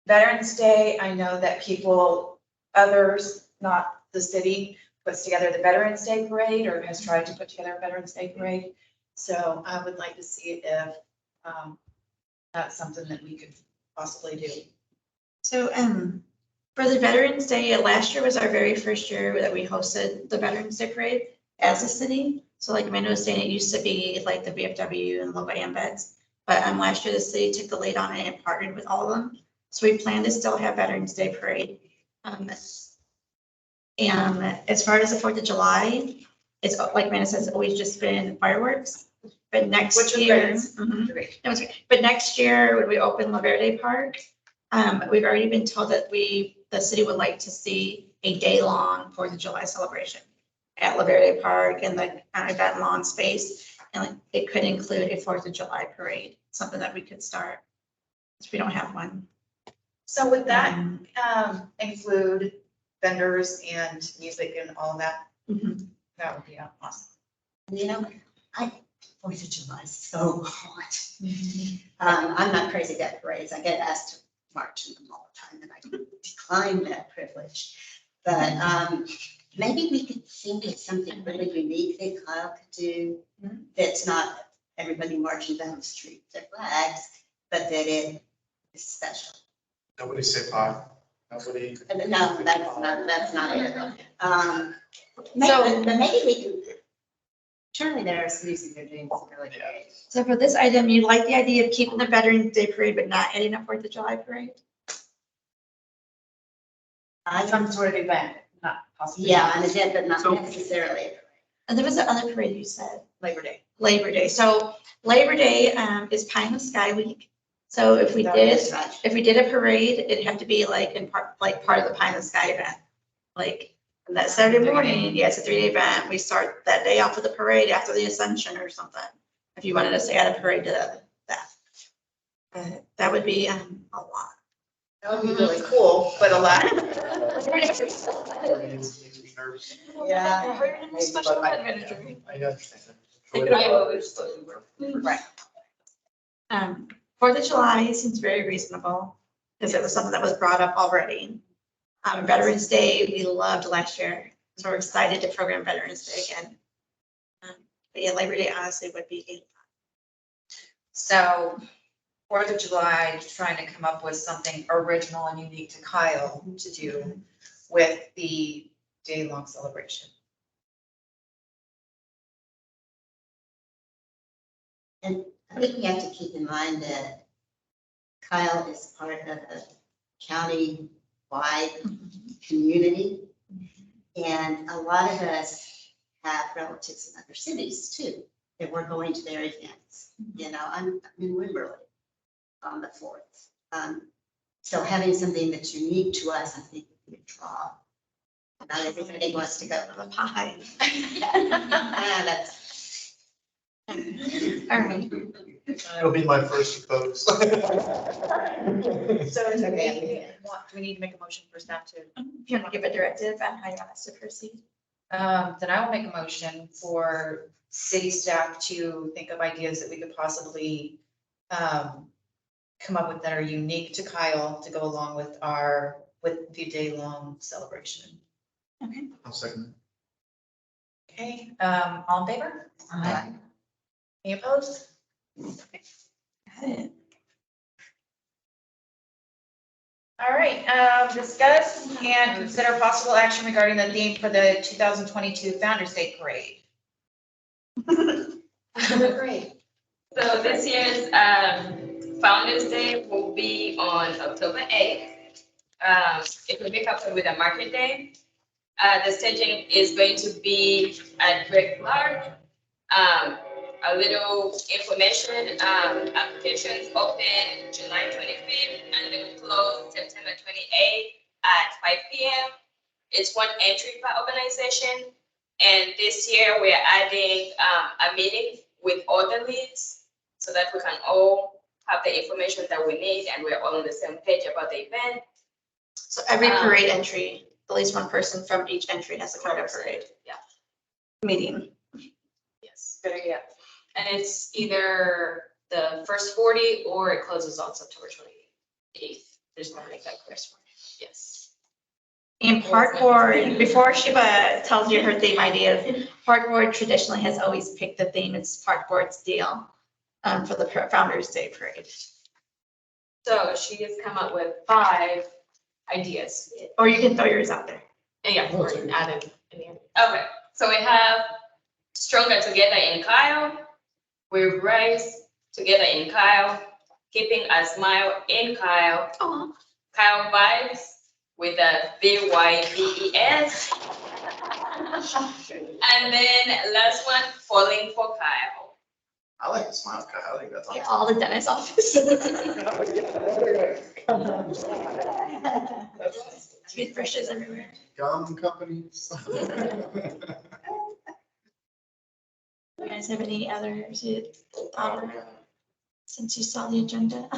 Veterans Day, I know that people, others, not the city, puts together the Veterans Day parade or has tried to put together a Veterans Day parade. So I would like to see if that's something that we could possibly do. So, for the Veterans Day, last year was our very first year that we hosted the Veterans Day Parade as a city. So like Amanda was saying, it used to be like the VFW and Loba Ambets. But last year, the city took the lead on it and partnered with all of them. So we plan to still have Veterans Day Parade. And as far as the 4th of July, it's like Amanda says, it's always just been fireworks. But next Which was year. great. Mhm. Great. No, it's okay. But next year, when we open La Verde Park, we've already been told that the city would like to see a day-long 4th of July celebration at La Verde Park and the event lawn space. And it could include a 4th of July parade, something that we could start, because we don't have one. So would that include vendors and music and all that? Mhm. That would be awesome. You know, 4th of July is so hot. I'm not crazy about parades. I get asked to march in them all the time, and I decline that privilege. But maybe we could think of something really unique that Kyle could do that's not everybody marching down the street with their flags, but that it is special. Nobody say pie. Nobody. No, that's not it. So- Maybe we can, surely there are cities that are doing some really great. So for this item, you like the idea of keeping the Veterans Day Parade, but not adding a 4th of July parade? Some sort of event, not possibly. Yeah, an event, but not necessarily. And there was the other parade you said. Labor Day. Labor Day. So Labor Day is Pie in the Sky Week. So if we did a parade, it'd have to be like part of the Pie in the Sky event. Like that Saturday morning, yeah, it's a 3-day event. We start that day off with a parade after the Ascension or something. If you wanted us to add a parade to that. That would be a lot. That would be really cool, but a lot. Yeah. Special ed manager. I understand. Right. 4th of July seems very reasonable because it was something that was brought up already. Veterans Day, we loved last year, so we're excited to program Veterans Day again. But yeah, Labor Day honestly would be. So 4th of July, trying to come up with something original and unique to Kyle to do with the day-long celebration. And I think we have to keep in mind that Kyle is part of a county-wide community. And a lot of us have relatives in other cities too, that we're going to their events. You know, I'm in Wimberley on the 4th. So having something that's unique to us, I think would be a draw. Not everybody wants to go to the pie. That's. All right. It'll be my first proposal. So do we need to make a motion for staff to? If you want to give a directive on how you want us to proceed. Then I will make a motion for city staff to think of ideas that we could possibly come up with that are unique to Kyle to go along with the day-long celebration. I'll second. Okay, all in favor? Aye. Any opposed? Got it. All right, discuss and consider possible action regarding the theme for the 2022 Founder's Day Parade. Great. So this year's Founder's Day will be on October 8th. It will be coupled with a market day. The staging is going to be at Great Clark. A little information, applications open July 25th and they will close September 28th at 5 p.m. It's one entry per organization. And this year we're adding a meeting with all the leads so that we can all have the information that we need and we're all on the same page about the event. So every parade entry, at least one person from each entry has to come to a parade. Yeah. Meeting. Yes, good idea. And it's either the first 40 or it closes on September 28th. There's no make that clear. Yes. And park board, before Shiva tells you her theme ideas, park board traditionally has always picked the theme. It's park board's deal for the Founder's Day Parade. So she has come up with 5 ideas. Or you can throw yours out there. And yeah, or added in the end. Okay, so we have Stronger Together in Kyle. We rise together in Kyle, keeping a smile in Kyle. Oh. Kyle vibes with a VYBES. And then last one, falling for Kyle. I like the smile guy. I think that's Like all the dentist office. Toothbrushes everywhere. Gum companies. You guys have any others you thought of since you saw the agenda?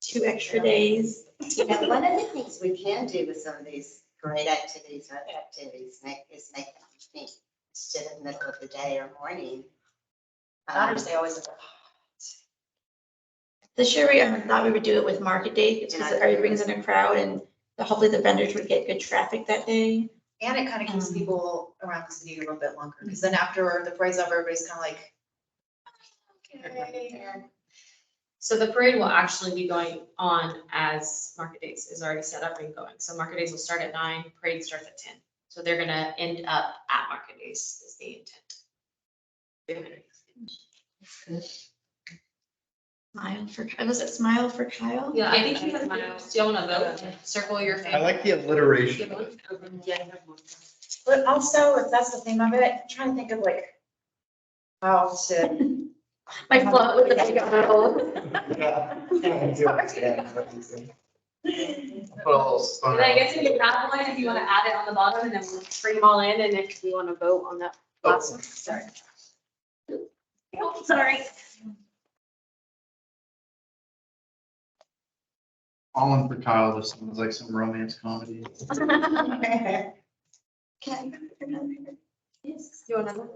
2 extra days. You know, one of the things we can do with some of these parade activities or other activities is make them meet instead of middle of the day or morning. Founder's Day always. This year we thought we would do it with market day because it already brings in a crowd and hopefully the vendors would get good traffic that day. And it kind of keeps people around the city a little bit longer, because then after the parade's over, everybody's kind of like, okay. So the parade will actually be going on as Market Days is already set up and going. So Market Days will start at 9, parade starts at 10. So they're gonna end up at Market Days is the intent. Smile for, was it Smile for Kyle? Yeah, I think you have, do you wanna vote? Circle your I family. like the alliteration. But also, if that's the theme of it, I'm trying to think of like how to. My float with the big owl. And I guess if you have one, if you wanna add it on the bottom and then we'll bring them all in and if you wanna vote on that last one, sorry. Oh, sorry. Falling for Kyle just sounds like some romance comedy. Can I have another? Yes. You want another?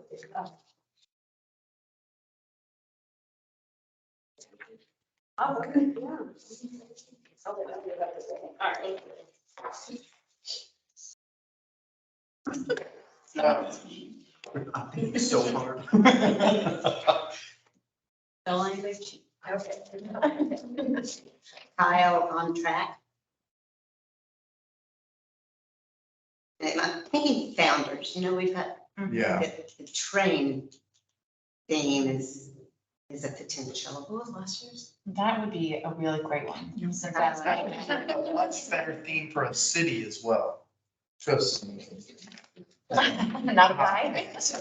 Oh, okay, yeah. All right. So hard. Bill, anything? Okay. Kyle on track. And I'm thinking founders, you know, we've had Yeah. the train theme is a potential. What was last year's? That would be a really great one. So That's a much better theme for a city as well. Trust me. Not a pie. So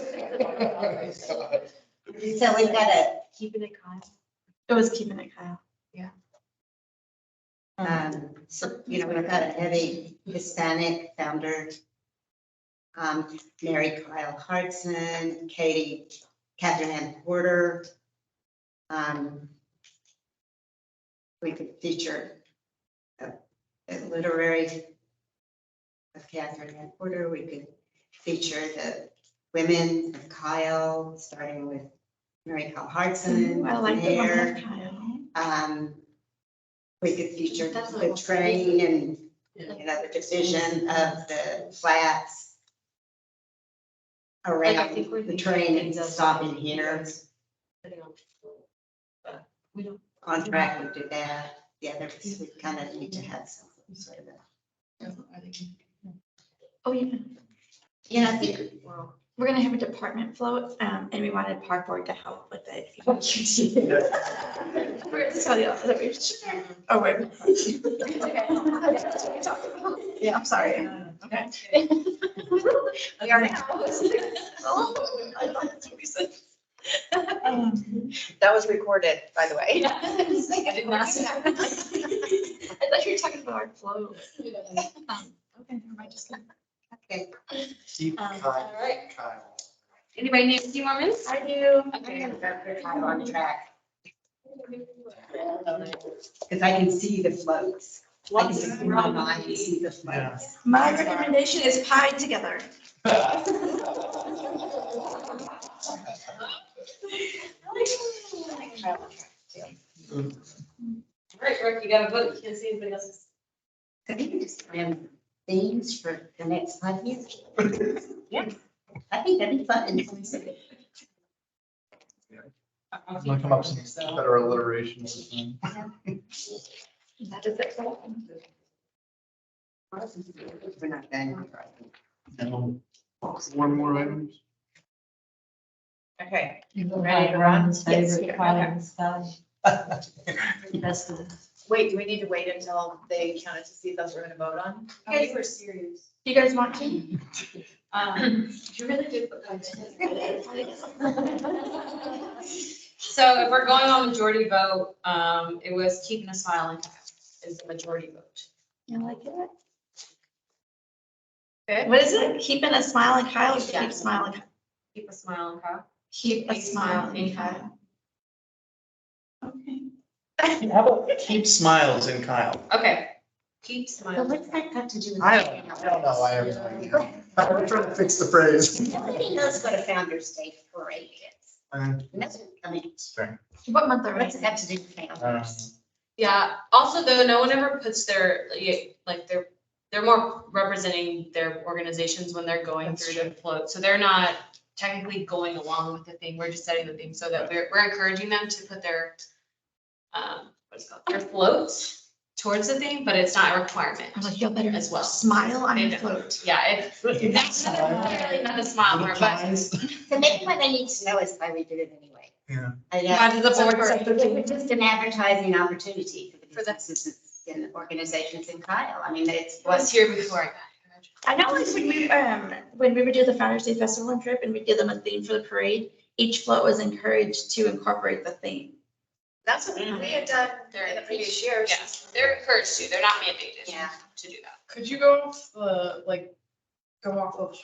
we've got a, Keeping it Kyle. It was keeping it Kyle. so, you know, we've got a heavy Hispanic founder. Mary Kyle Hartson, Catherine Ann Porter. We could feature a literary of Catherine and Porter. We could feature the women of Kyle, starting with Mary Kyle Hartson, I like the one Mayor. with Kyle. We could feature the train and, you know, the division of the flats around think we're the thinking train and things of- stopping here. We don't. Contract would do that. The others, we kind of need to have some sort of a. Oh, yeah. Yeah, I think we're gonna have a department float, and we wanted Park Board to help with it. We're gonna tell you that we should. Oh, wait. Yeah, I'm sorry. Okay. We are now. Oh, I thought that's what we said. That was recorded, by the way. I did not say I thought you were talking about our float. Okay, never mind, just kidding. Okay. Keep All Kyle. right. Kyle. Anybody need a few more minutes? I do. Okay. Kyle on track. Because I can see the floats. I can just in my mind see the floats. My recommendation is pie together. All right, Rick, you got a vote. Can't see anybody else's. So we can just plan themes for the next 5 years. Yeah, I think that'd be fun. I'm gonna come up with some better alliterations. That is it. We're not done. And one more items. Okay, Ready to run? Ron's Yes, favorite we are. pie in the sky. Best of the- wait, do we need to wait until they count it to see if that's what we're gonna vote on? Oh, you were serious. You guys want to? You really did put that So if we're going on majority vote, it was keeping a smile and is the majority vote. You like it? Okay. What is it? Keeping a smile and Kyle or Yeah. keep smiling? Keep a smile and Kyle. Keep a Keep smile smiling and Kyle. Okay. How about keep smiles in Kyle? Okay. Keep So smiling. what's that got to do with? I don't know, I have no idea. I'm trying to fix the phrase. Nobody knows what a Founder's Day parade is. And that's, I mean, What month are we what's it in? have to do with founders? Yeah, also though, no one ever puts their, like, they're more representing their organizations when they're going That's through the float. So they're not technically going along with the thing. We're just setting the thing so that we're encouraging them to put their, what's it called, their floats towards the thing, but it's not a requirement. I was like, you better As well. smile on They the don't. float. Yeah, that's not the smile part, but So maybe what I need to know is why we did it anyway. Yeah. how did the board set the It's just an advertising opportunity for the For the- businesses and organizations in Kyle. I mean, it's I was what's here before. I know like when we would do the Founder's Day Festival and trip and we give them a theme for the parade, each float was encouraged to incorporate the theme. That's what we had done in the previous years. Yes, they're encouraged to, they're not mandated Yeah. to do that. Could you go off go off of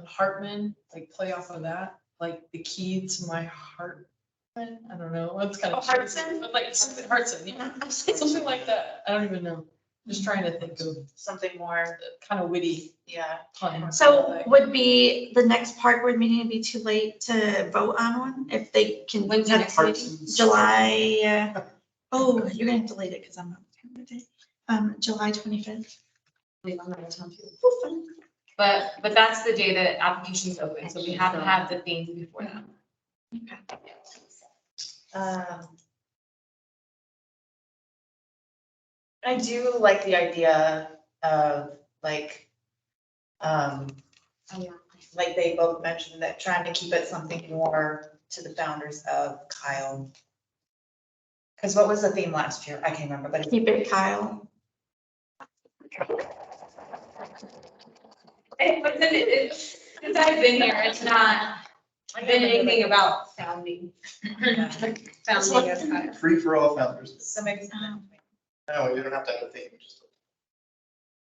Hartman, like play off of that? Like the key to my Hartman? I don't know, it's kind of. Oh, Hartson? Like something Hartson, yeah, something like that. I don't even know. Just trying to think of Something more, kind of witty yeah. pun. So would be the next park board meeting be too late to vote on one if they can? When's the next meeting? July, oh, you're gonna have to delete it because I'm not. July 25th. But that's the day that applications open, so we have to have the themes before that. I do like the idea of like they both mentioned that trying to keep it something more to the founders of Kyle. Because what was the theme last year? I can't remember, but it's Keep it Kyle. But then since I've been here, it's not been anything about founding. Founding of Kyle. Free for all founders. some extent. No, you don't have to have a theme. Just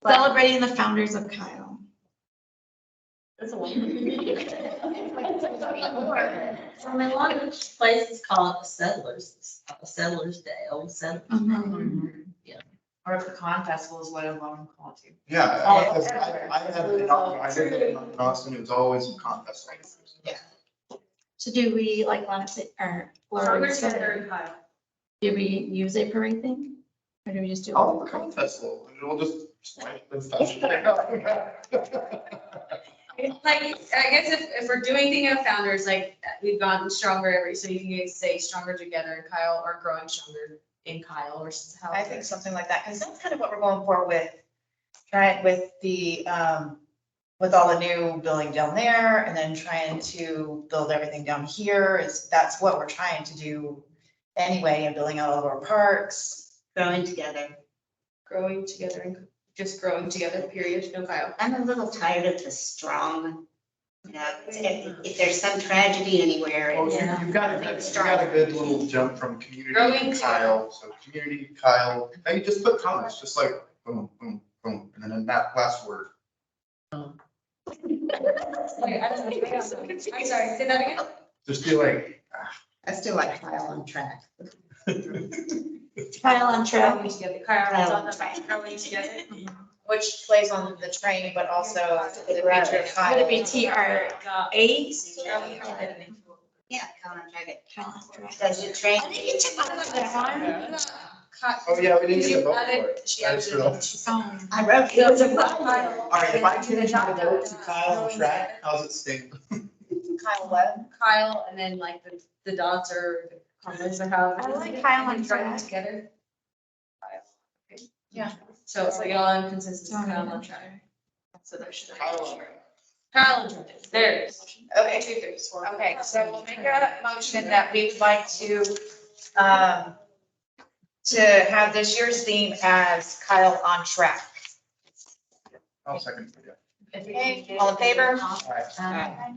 Celebrating the founders of Kyle. That's a one. So I mean, a lot of places call it the Settlers Day, Old Settlers. Mhm. Yeah. Or Pecan Festival is what I'm going to call it too. Yeah, Oh, because everywhere. I had it I did it in Austin, it was always a contest. So do we like want to say, or Stronger Laura, together in Kyle. do we use a parade thing? Or do we just do? Oh, the contest festival, and we'll just. Like, I guess if we're doing thing of founders, like, we've gotten stronger every, so you can say stronger together in Kyle or growing stronger in Kyle or how. I think something like that, because that's kind of what we're going for with, trying with the, with all the new building down there and then trying to build everything down here that's what we're trying to do anyway, and building out all of our parks. Growing together. Growing together and just growing together, period, no Kyle. I'm a little tired of the strong, you know, if there's some tragedy anywhere. Oh, you've got a good little jump from community to Kyle, so community, Kyle, hey, just put comments, just like boom, boom, boom, and then in that last word. Wait, I'm sorry, say that again? Just be like. I still like Kyle on track. Kyle on track. Growing together, Kyle, on the track, growing together. Which plays on the train, but also the future of Kyle. Would it be TRA? Yeah, Kyle on track. Kyle on track. Does your train? Oh, yeah, we didn't get a vote for Added- it. She I added just it. realized. I wrote It was a Kyle. All right, if I change my vote to Kyle on track, how's it sting? Kyle what? Kyle, and then like the dots or the comments or how. I like Kyle on Growing track. together. Kyle. Okay. Yeah. So it's like all in consensus, Kyle on track. So there should. Kyle on track. Kyle on track, there it is. Okay. 2, 3, 4. Okay, so we'll make a motion that we would like to have this year's theme as Kyle on track. I'll second for you. Okay, all in favor? All right.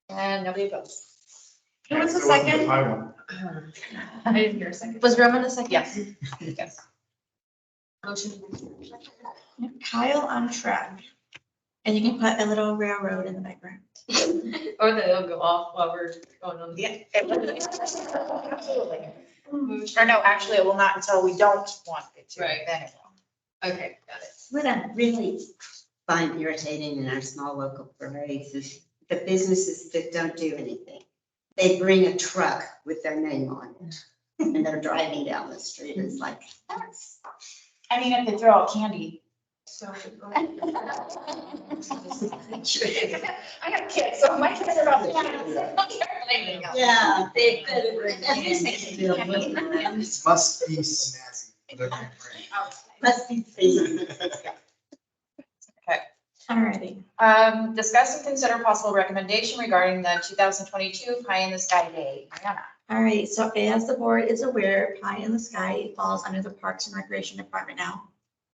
And nobody opposed. Who was the So what's second? my one? I didn't hear a second. Was Roman the second? Yes. Yes. Motion. Kyle on track. And you can put a little railroad in the background. Or they'll go off while we're going on. Yeah. Absolutely. Or no, actually, it will not until we don't want it to. Right. Then it will. Okay, got it. What I really find irritating in our small local parades is the businesses that don't do anything. They bring a truck with their name on it and they're driving down the street. It's like, that's. I mean, if they throw out candy. So. I got kids, so my kids are about to. Yeah, they Must be snazzy. must be free. Alrighty. Discuss and consider possible recommendation regarding the 2022 Pie in the Sky Day. Mariana. All right, so as the board is aware, Pie in the Sky falls under the Parks and Recreation Department now.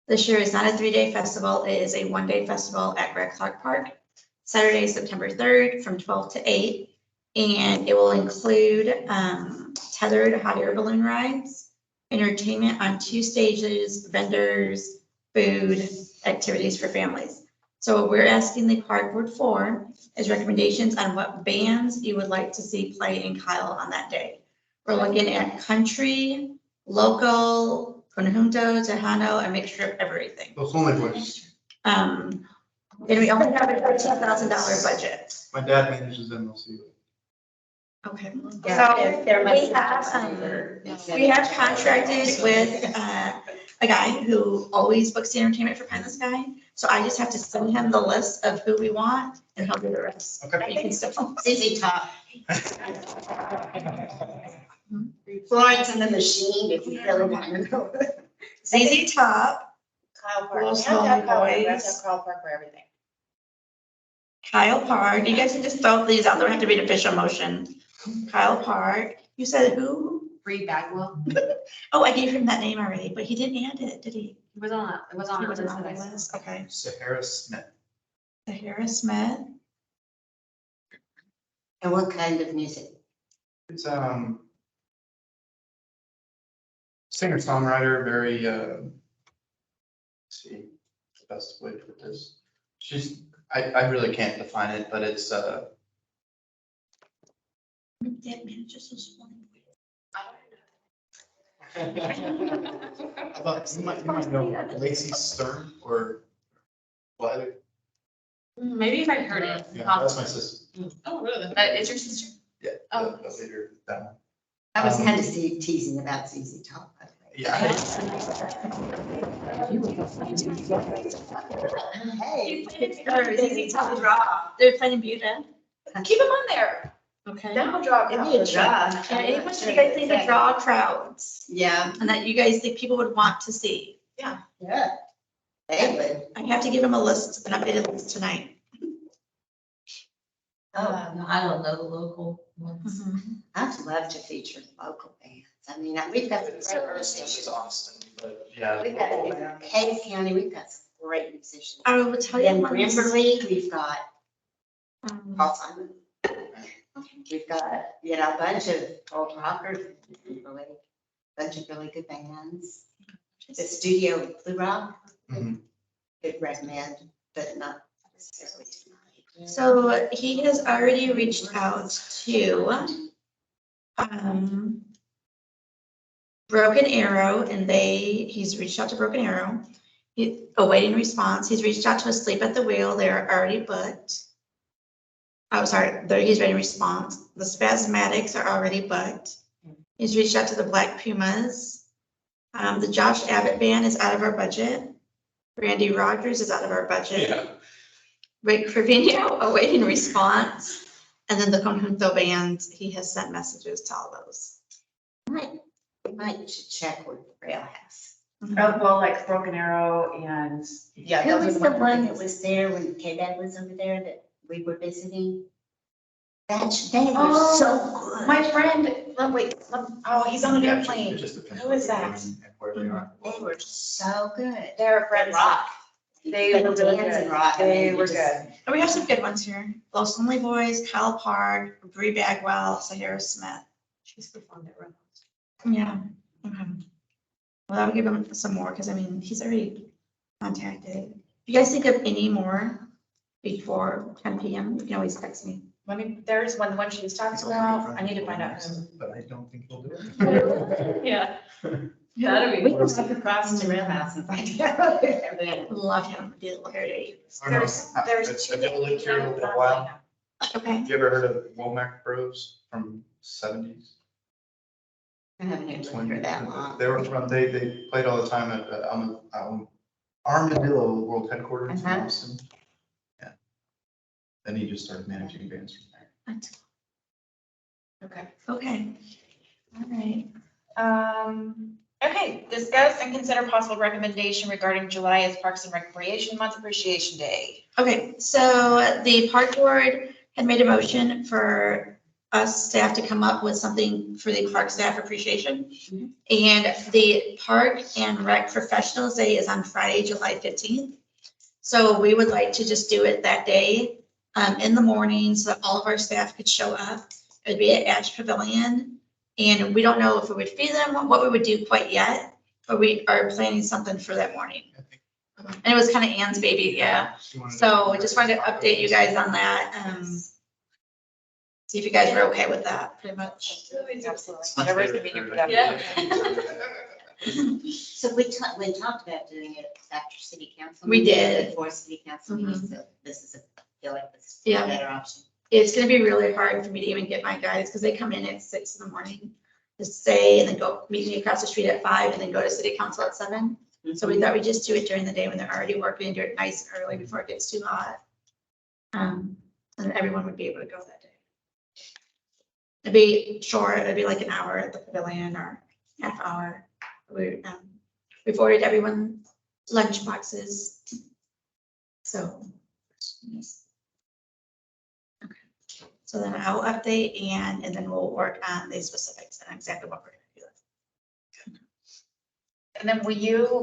This year is not a 3-day festival, it is a 1-day festival at Greg Clark Park, Saturday, September 3rd from 12 to 8. And it will include tethered hot air balloon rides, entertainment on 2 stages, vendors, food, activities for families. So what we're asking the park board for is recommendations on what bands you would like to see play in Kyle on that day. We're looking at country, local, conjunto, tejano, a mixture of everything. Those only voices. And we only have a $13,000 budget. My dad manages MLC. Okay. Yeah, So there must we be have, something. we have contracted with a guy who always books the entertainment for Pie in the Sky. So I just have to send him the list of who we want and he'll do the rest. Okay. You can still. ZZ Top. Florence and the Machine, if you really want to go. ZZ Top, Kyle Park. Little We have to have Small Kyle Park. We have Boys. to have Kyle Park for everything. Kyle Park. You guys can just throw these out. They don't have to be an official motion. Kyle Park. You said who? Bree Bagwell. Oh, I gave him that name already, but he didn't add it, did he? It was on, it was on. He our wasn't list on that I the sent. list. Okay. Sahara Smith. Sahara Smith. And what kind of music? It's singer-songwriter, very let's see, the best way to put this. I really can't define it, but it's That manages this one. I thought you might know Lacey Stern or what? Maybe if I heard it. Yeah, that's my sister. Oh, really? That is your sister? Yeah. Oh. The leader, that one. I was kind of teasing about ZZ Top, by the way. Yeah. Hey. They're playing Buda. Keep them on there. Okay. That'll draw. Give me a draw. Yeah, any ones you guys think would draw crowds Yeah, and that you guys think people would want to see? yeah. They would. I have to give them a list, an updated list tonight. I don't know the local ones. I'd love to feature local bands. I mean, we've got some It's great Austin, musicians. Austin, but yeah. We've got, in Case County, we've got some great musicians. I will tell you. In ones, Grimberly, we've got Paul Simon. Okay. We've got, a bunch of old rockers, in Grimberly, bunch of really good bands. The Studio Blue Rock, Mhm. could recommend, but not necessarily tonight. So he has already reached out to Broken Arrow and he's reached out to Broken Arrow. Awaiting response. He's reached out to Asleep at the Wheel. They're already booked. Oh, sorry, he's waiting response. The Spasmatics are already booked. He's reached out to the Black Pumas. The Josh Abbott Band is out of our budget. Randy Rogers is out of our budget. Rick Trevino awaiting response. And then the Conjunto Band, he has sent messages to all those. We might should check with Rail House. Well, like Broken Arrow and, yeah. Who those are was the ones- one that was there when K-Dad was over there that we were visiting? They were so good. My friend, he's on an Yeah, airplane. it just depends Who what is they're that? doing and where they are. They were so good. They're friends. Rock. They But were really dance and good. rock, I They mean, were just- good. And we have some good ones here. Los Lonely Boys, Kyle Park, Bree Bagwell, Sahara Smith. She's performed at Red House. Yeah. Okay. Well, I'll give him some more because he's already contacted. If you guys think of any more before 10 PM, you can always text me. There's one she was talking about. I need to find out who. But I don't think he'll do it. Yeah. We can walk across to Rail House and find out. Love him. He's hilarious. I don't know. There's Have y'all lived here a while? Okay. Have you ever heard of Womack Bros from seventies? I haven't even heard that long. They were from, they played all the time at, Armadillo World Headquarters in Uh-huh. Austin. Yeah. Then he just started managing bands from there. Okay. Okay. All right. Okay, discuss and consider possible recommendation regarding July as Parks and Recreation Month Appreciation Day. Okay, so the park board had made a motion for us staff to come up with something for the park staff appreciation. And the Park and Rec Professionals Day is on Friday, July 15th. So we would like to just do it that day in the morning so that all of our staff could show up. It would be at Ash Pavilion. And we don't know if we would feed them, what we would do quite yet, but we are planning something for that morning. And it was kind of Ann's baby, yeah. So I just wanted to update you guys on that. See if you guys were okay with that, pretty much. Absolutely. Whatever's convenient for them. Yeah. So we talked about doing it after city council. We meeting, did. Before city council meeting, so this is, I feel like this is a Yeah. better option. It's gonna be really hard for me to even get my guys, because they come in at 6 in the morning to stay and then go meet me across the street at 5 and then go to city council at 7. So we thought we'd just do it during the day when they're already working, do it nice and early before it gets too hot. And everyone would be able to go that day. It'd be short, it'd be like an hour at the pavilion or half hour. We've ordered everyone lunch boxes. So. Okay. So then I'll update and then we'll work on the specifics and exactly what we're gonna do. And then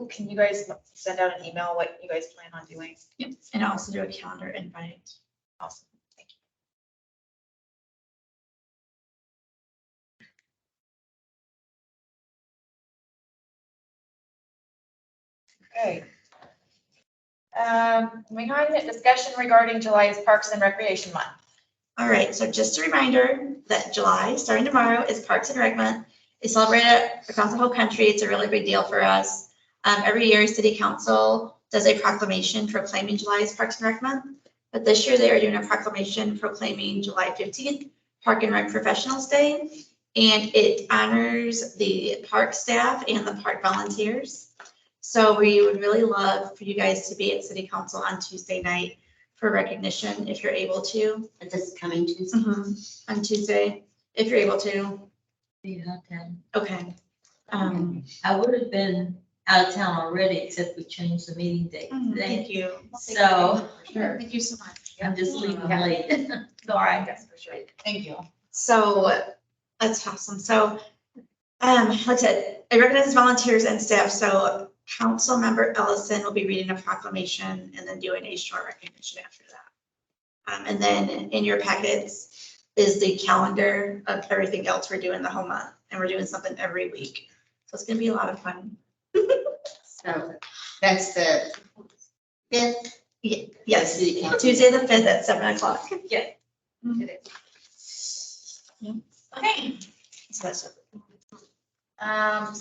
can you guys send out an email what you guys plan on doing? Yep, and I'll also do a calendar invite. Awesome, thank you. Okay. Moving on, discussion regarding July's Parks and Recreation Month. All right, so just a reminder that July, starting tomorrow, is Parks and Rec Month. They celebrate it across the whole country. It's a really big deal for us. Every year, City Council does a proclamation proclaiming July as Parks and Rec Month. But this year, they are doing a proclamation proclaiming July 15th, Park and Rec Professionals Day. And it honors the park staff and the park volunteers. So we would really love for you guys to be at City Council on Tuesday night for recognition, if you're able to. But this is coming Tuesday. On Tuesday, if you're able to. Be out of town. Okay. I would have been out of town already, except we changed the meeting date today. Thank you. So Sure. Thank you so much. I'm just leaving Yeah. late. Laura, yes, for sure. Thank you. So that's awesome. So, like I said, I recognize volunteers and staff. So Council Member Ellison will be reading a proclamation and then doing a short recognition after that. And then in your packets is the calendar of everything else we're doing the whole month. And we're doing something every week. So it's gonna be a lot of fun. So that's the 5th. Yes, City Council. Tuesday the 5th at 7:00. Yeah. Mhm. Okay. So that's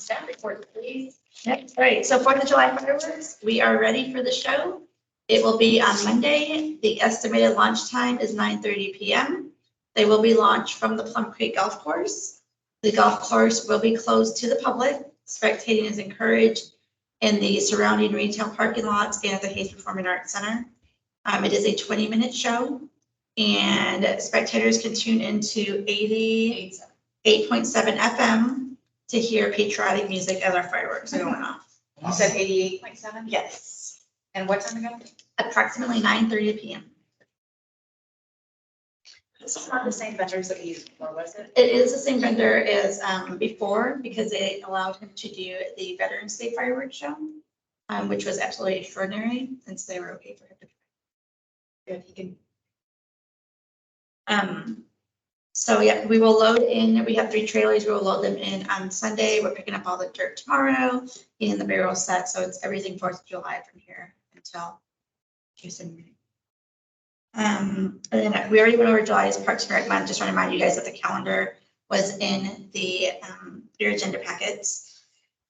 Staff report, please. Yep, all right, so 4th of July fireworks, we are ready for the show. It will be on Monday. The estimated launch time is 9:30 PM. They will be launched from the Plum Creek Golf Course. The golf course will be closed to the public. Spectating is encouraged in the surrounding retail parking lots and at the Hayes Performing Arts Center. It is a 20-minute show, and spectators can tune into 88.7 FM to hear patriotic music as our fireworks are going off. You said 88.7? Yes, And what time ago? approximately 9:30 PM. This is not the same vendors that we used before, was it? It is the same vendor as before, because they allowed him to do the Veterans Day fireworks show, which was absolutely extraordinary, and so they were okay for him to. Good, he can. So yeah, we will load in, we have 3 trailers, we will load them in on Sunday. We're picking up all the dirt tomorrow, getting the barrel set, so it's everything 4th of July from here until Tuesday morning. And then we already went over July's Parks and Rec Month. Just want to remind you guys that the calendar was in the your agenda packets.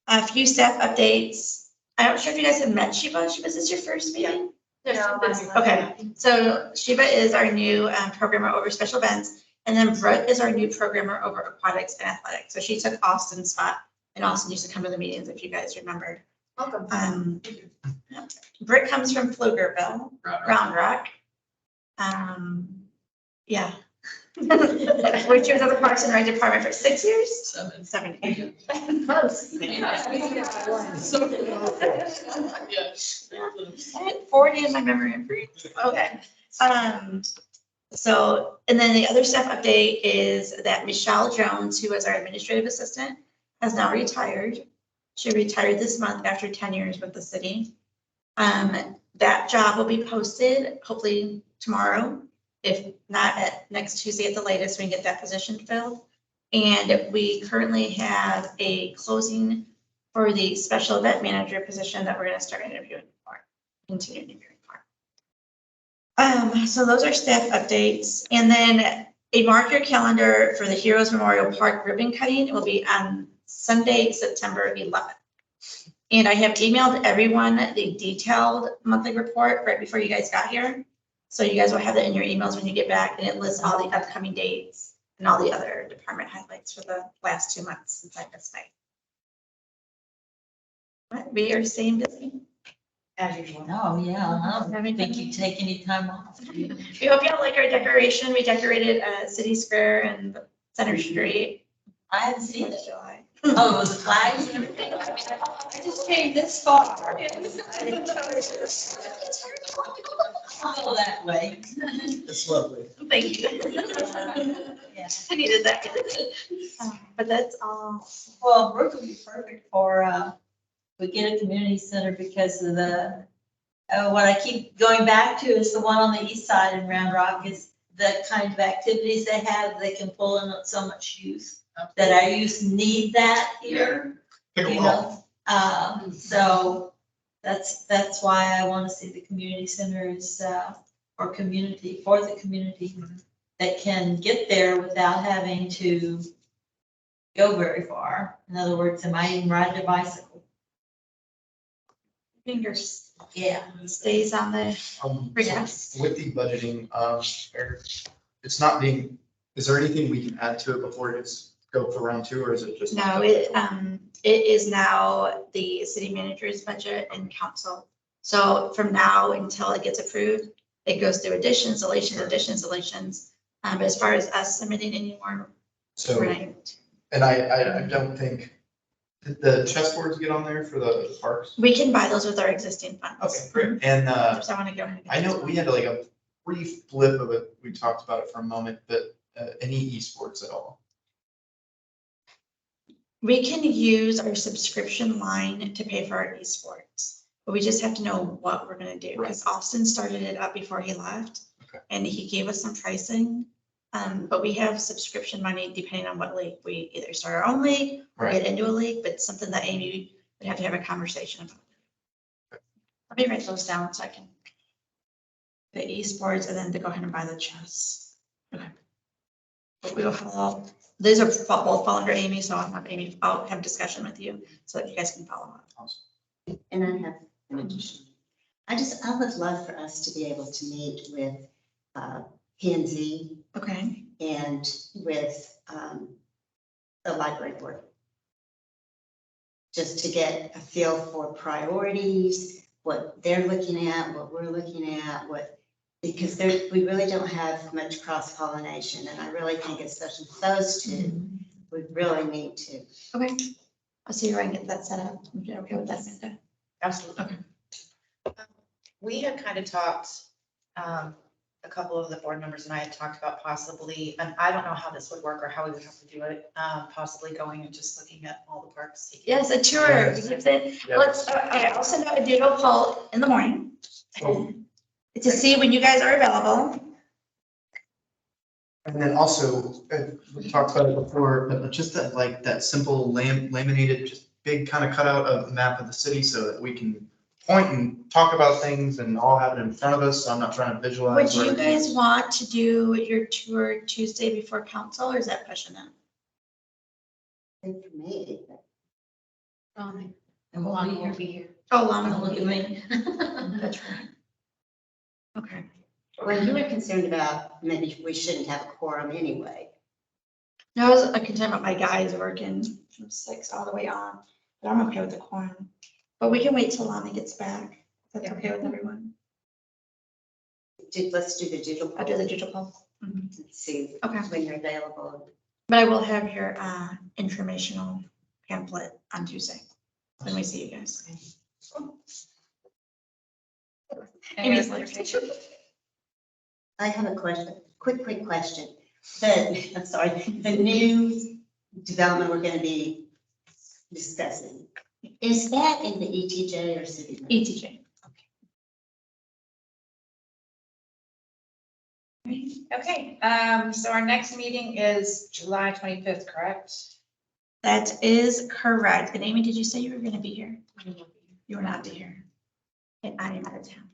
A few staff updates. I'm not sure if you guys have met Sheba. Sheba, is this your first meeting? No, Okay, so Sheba is our new programmer over special events, and then Brooke is our new programmer over aquatics and athletics. So she took Austin's spot, and Austin used to come to the meetings, if you guys remember. Welcome. Brooke comes from Pflugerville, Round Rock. Yeah. Which was at the Parks and Rec Department for 6 years? 7 years. Close. So- I had 40 in my memory. Okay. So, and then the other staff update is that Michelle Jones, who was our administrative assistant, has now retired. She retired this month after 10 years with the city. That job will be posted hopefully tomorrow, if not at next Tuesday at the latest, we can get that position filled. And we currently have a closing for the special event manager position that we're gonna start interviewing for, continue interviewing for. So those are staff updates. And then mark your calendar for the Heroes Memorial Park ribbon cutting. It will be on Sunday, September 11th. And I have emailed everyone the detailed monthly report right before you guys got here. So you guys will have that in your emails when you get back, and it lists all the upcoming dates and all the other department highlights for the last 2 months since I missed night. What, we are staying busy? As usual. Oh, yeah, I don't think you take any time off. We hope y'all like our decoration. We decorated City Square and Center Street. I haven't seen it. July. Oh, the flags and everything. I just came this far. I'll go that way. It's lovely. Thank you. Yeah. I needed that. But that's all. Well, Brooke would be perfect for, we get a community center because of the, what I keep going back to is the one on the east side in Round Rock is the kind of activities they have. They can pull in so much youth, that our youth need that here, you know? So that's why I want to see the community centers, or community, for the community that can get there without having to go very far. In other words, am I even riding a bicycle? Fingers Yeah. stays on the, So with the budgeting, it's not being, is there anything we can add to it before it's go for round two, or is it just? no, it is now the city manager's budget and council. So from now until it gets approved, it goes through additions, deletions. But as far as us submitting any more, So, we're not. and I don't think, did the chessboards get on there for the parks? We can buy those with our existing funds. Okay, great. And, So I want to go ahead and get I know those. we had like a brief blip of it, we talked about it for a moment, but any esports at all? We can use our subscription line to pay for our esports, but we just have to know what we're gonna do, because Austin started it up before he left. Okay. And he gave us some pricing, but we have subscription money depending on what league we either start our own league or get into a league, but it's something that Amy would have to have a conversation about. Let me write those down so I can. The esports and then to go ahead and buy the chess. Okay. But we will follow, these are both fall under Amy, so I'll have discussion with you so that you guys can follow up. And I have an addition. I would love for us to be able to meet with P and Z Okay, and with the library board. Just to get a feel for priorities, what they're looking at, what we're looking at, because we really don't have much cross-pollination, and I really think especially those two, we really need to. okay. I'll see if I can get that set up. I'm okay with that, Amanda. Absolutely. Okay. We had kind of talked, a couple of the board members and I had talked about possibly, and I don't know how this would work or how we would have to do it, possibly going and just looking at all the parks. Yes, a tour. Let's, I'll send out a doodle poll in the morning to see when you guys are available. And then also, we talked about it before, but just that, like, that simple laminated, just big kind of cutout of the map of the city so that we can point and talk about things and all have it in front of us, so I'm not trying to visualize. Would you where it is. guys want to do your tour Tuesday before council, or is that pushing it? Good for me. And we'll be here. Oh, Don't long. look at me. That's right. Okay. Well, you were concerned about maybe we shouldn't have a quorum anyway. No, I was concerned about my guys working from 6 all the way on, but I'm okay with the quorum. But we can wait till Lana gets back. If that's okay with everyone. Let's do the digital. I'll do the digital poll. Let's see Okay. when you're available. But I will have your informational pamphlet on Tuesday when we see you guys. Any other conversation? I have a question, quick question. I'm sorry, the new development we're gonna be discussing, is that in the ETJ or city? ETJ. Okay, so our next meeting is July 25th, correct? That is correct. And Amy, did you say you were gonna be here? You were not be here. And I am out of town.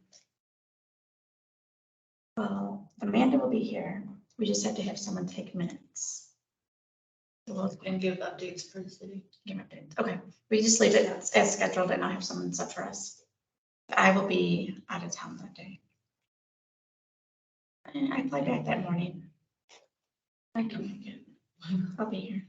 Well, Amanda will be here. We just have to have someone take minutes. So we'll And give updates for the city. give updates. Okay, we just leave it as scheduled and I'll have someone set for us. I will be out of town that day. And I fly back that morning. I can make it. I'll be here.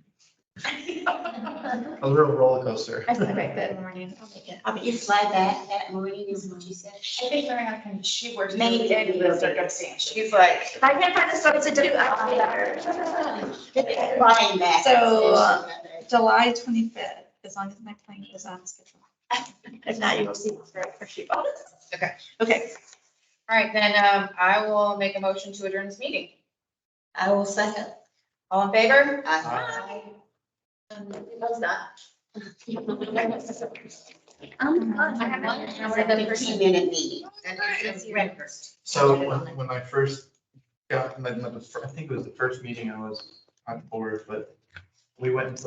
A real roller coaster. I fly back that morning. I'll make it. I'll be You here. fly back that morning, is what you said? I think Mariana can, she works. Maybe in it will be. circumstance. She's like, If I can't find a substitute, I'll be there. Flying back. So, July 25th, as long as my plane is on schedule. If not, you will see for sheep. Okay. Okay. all right, then, I will make a motion to adjourn this meeting. I will second. All in favor? Aye. What's that? I have a 15-minute meeting. So when I first got, I think it was the first meeting I was on board, but we went into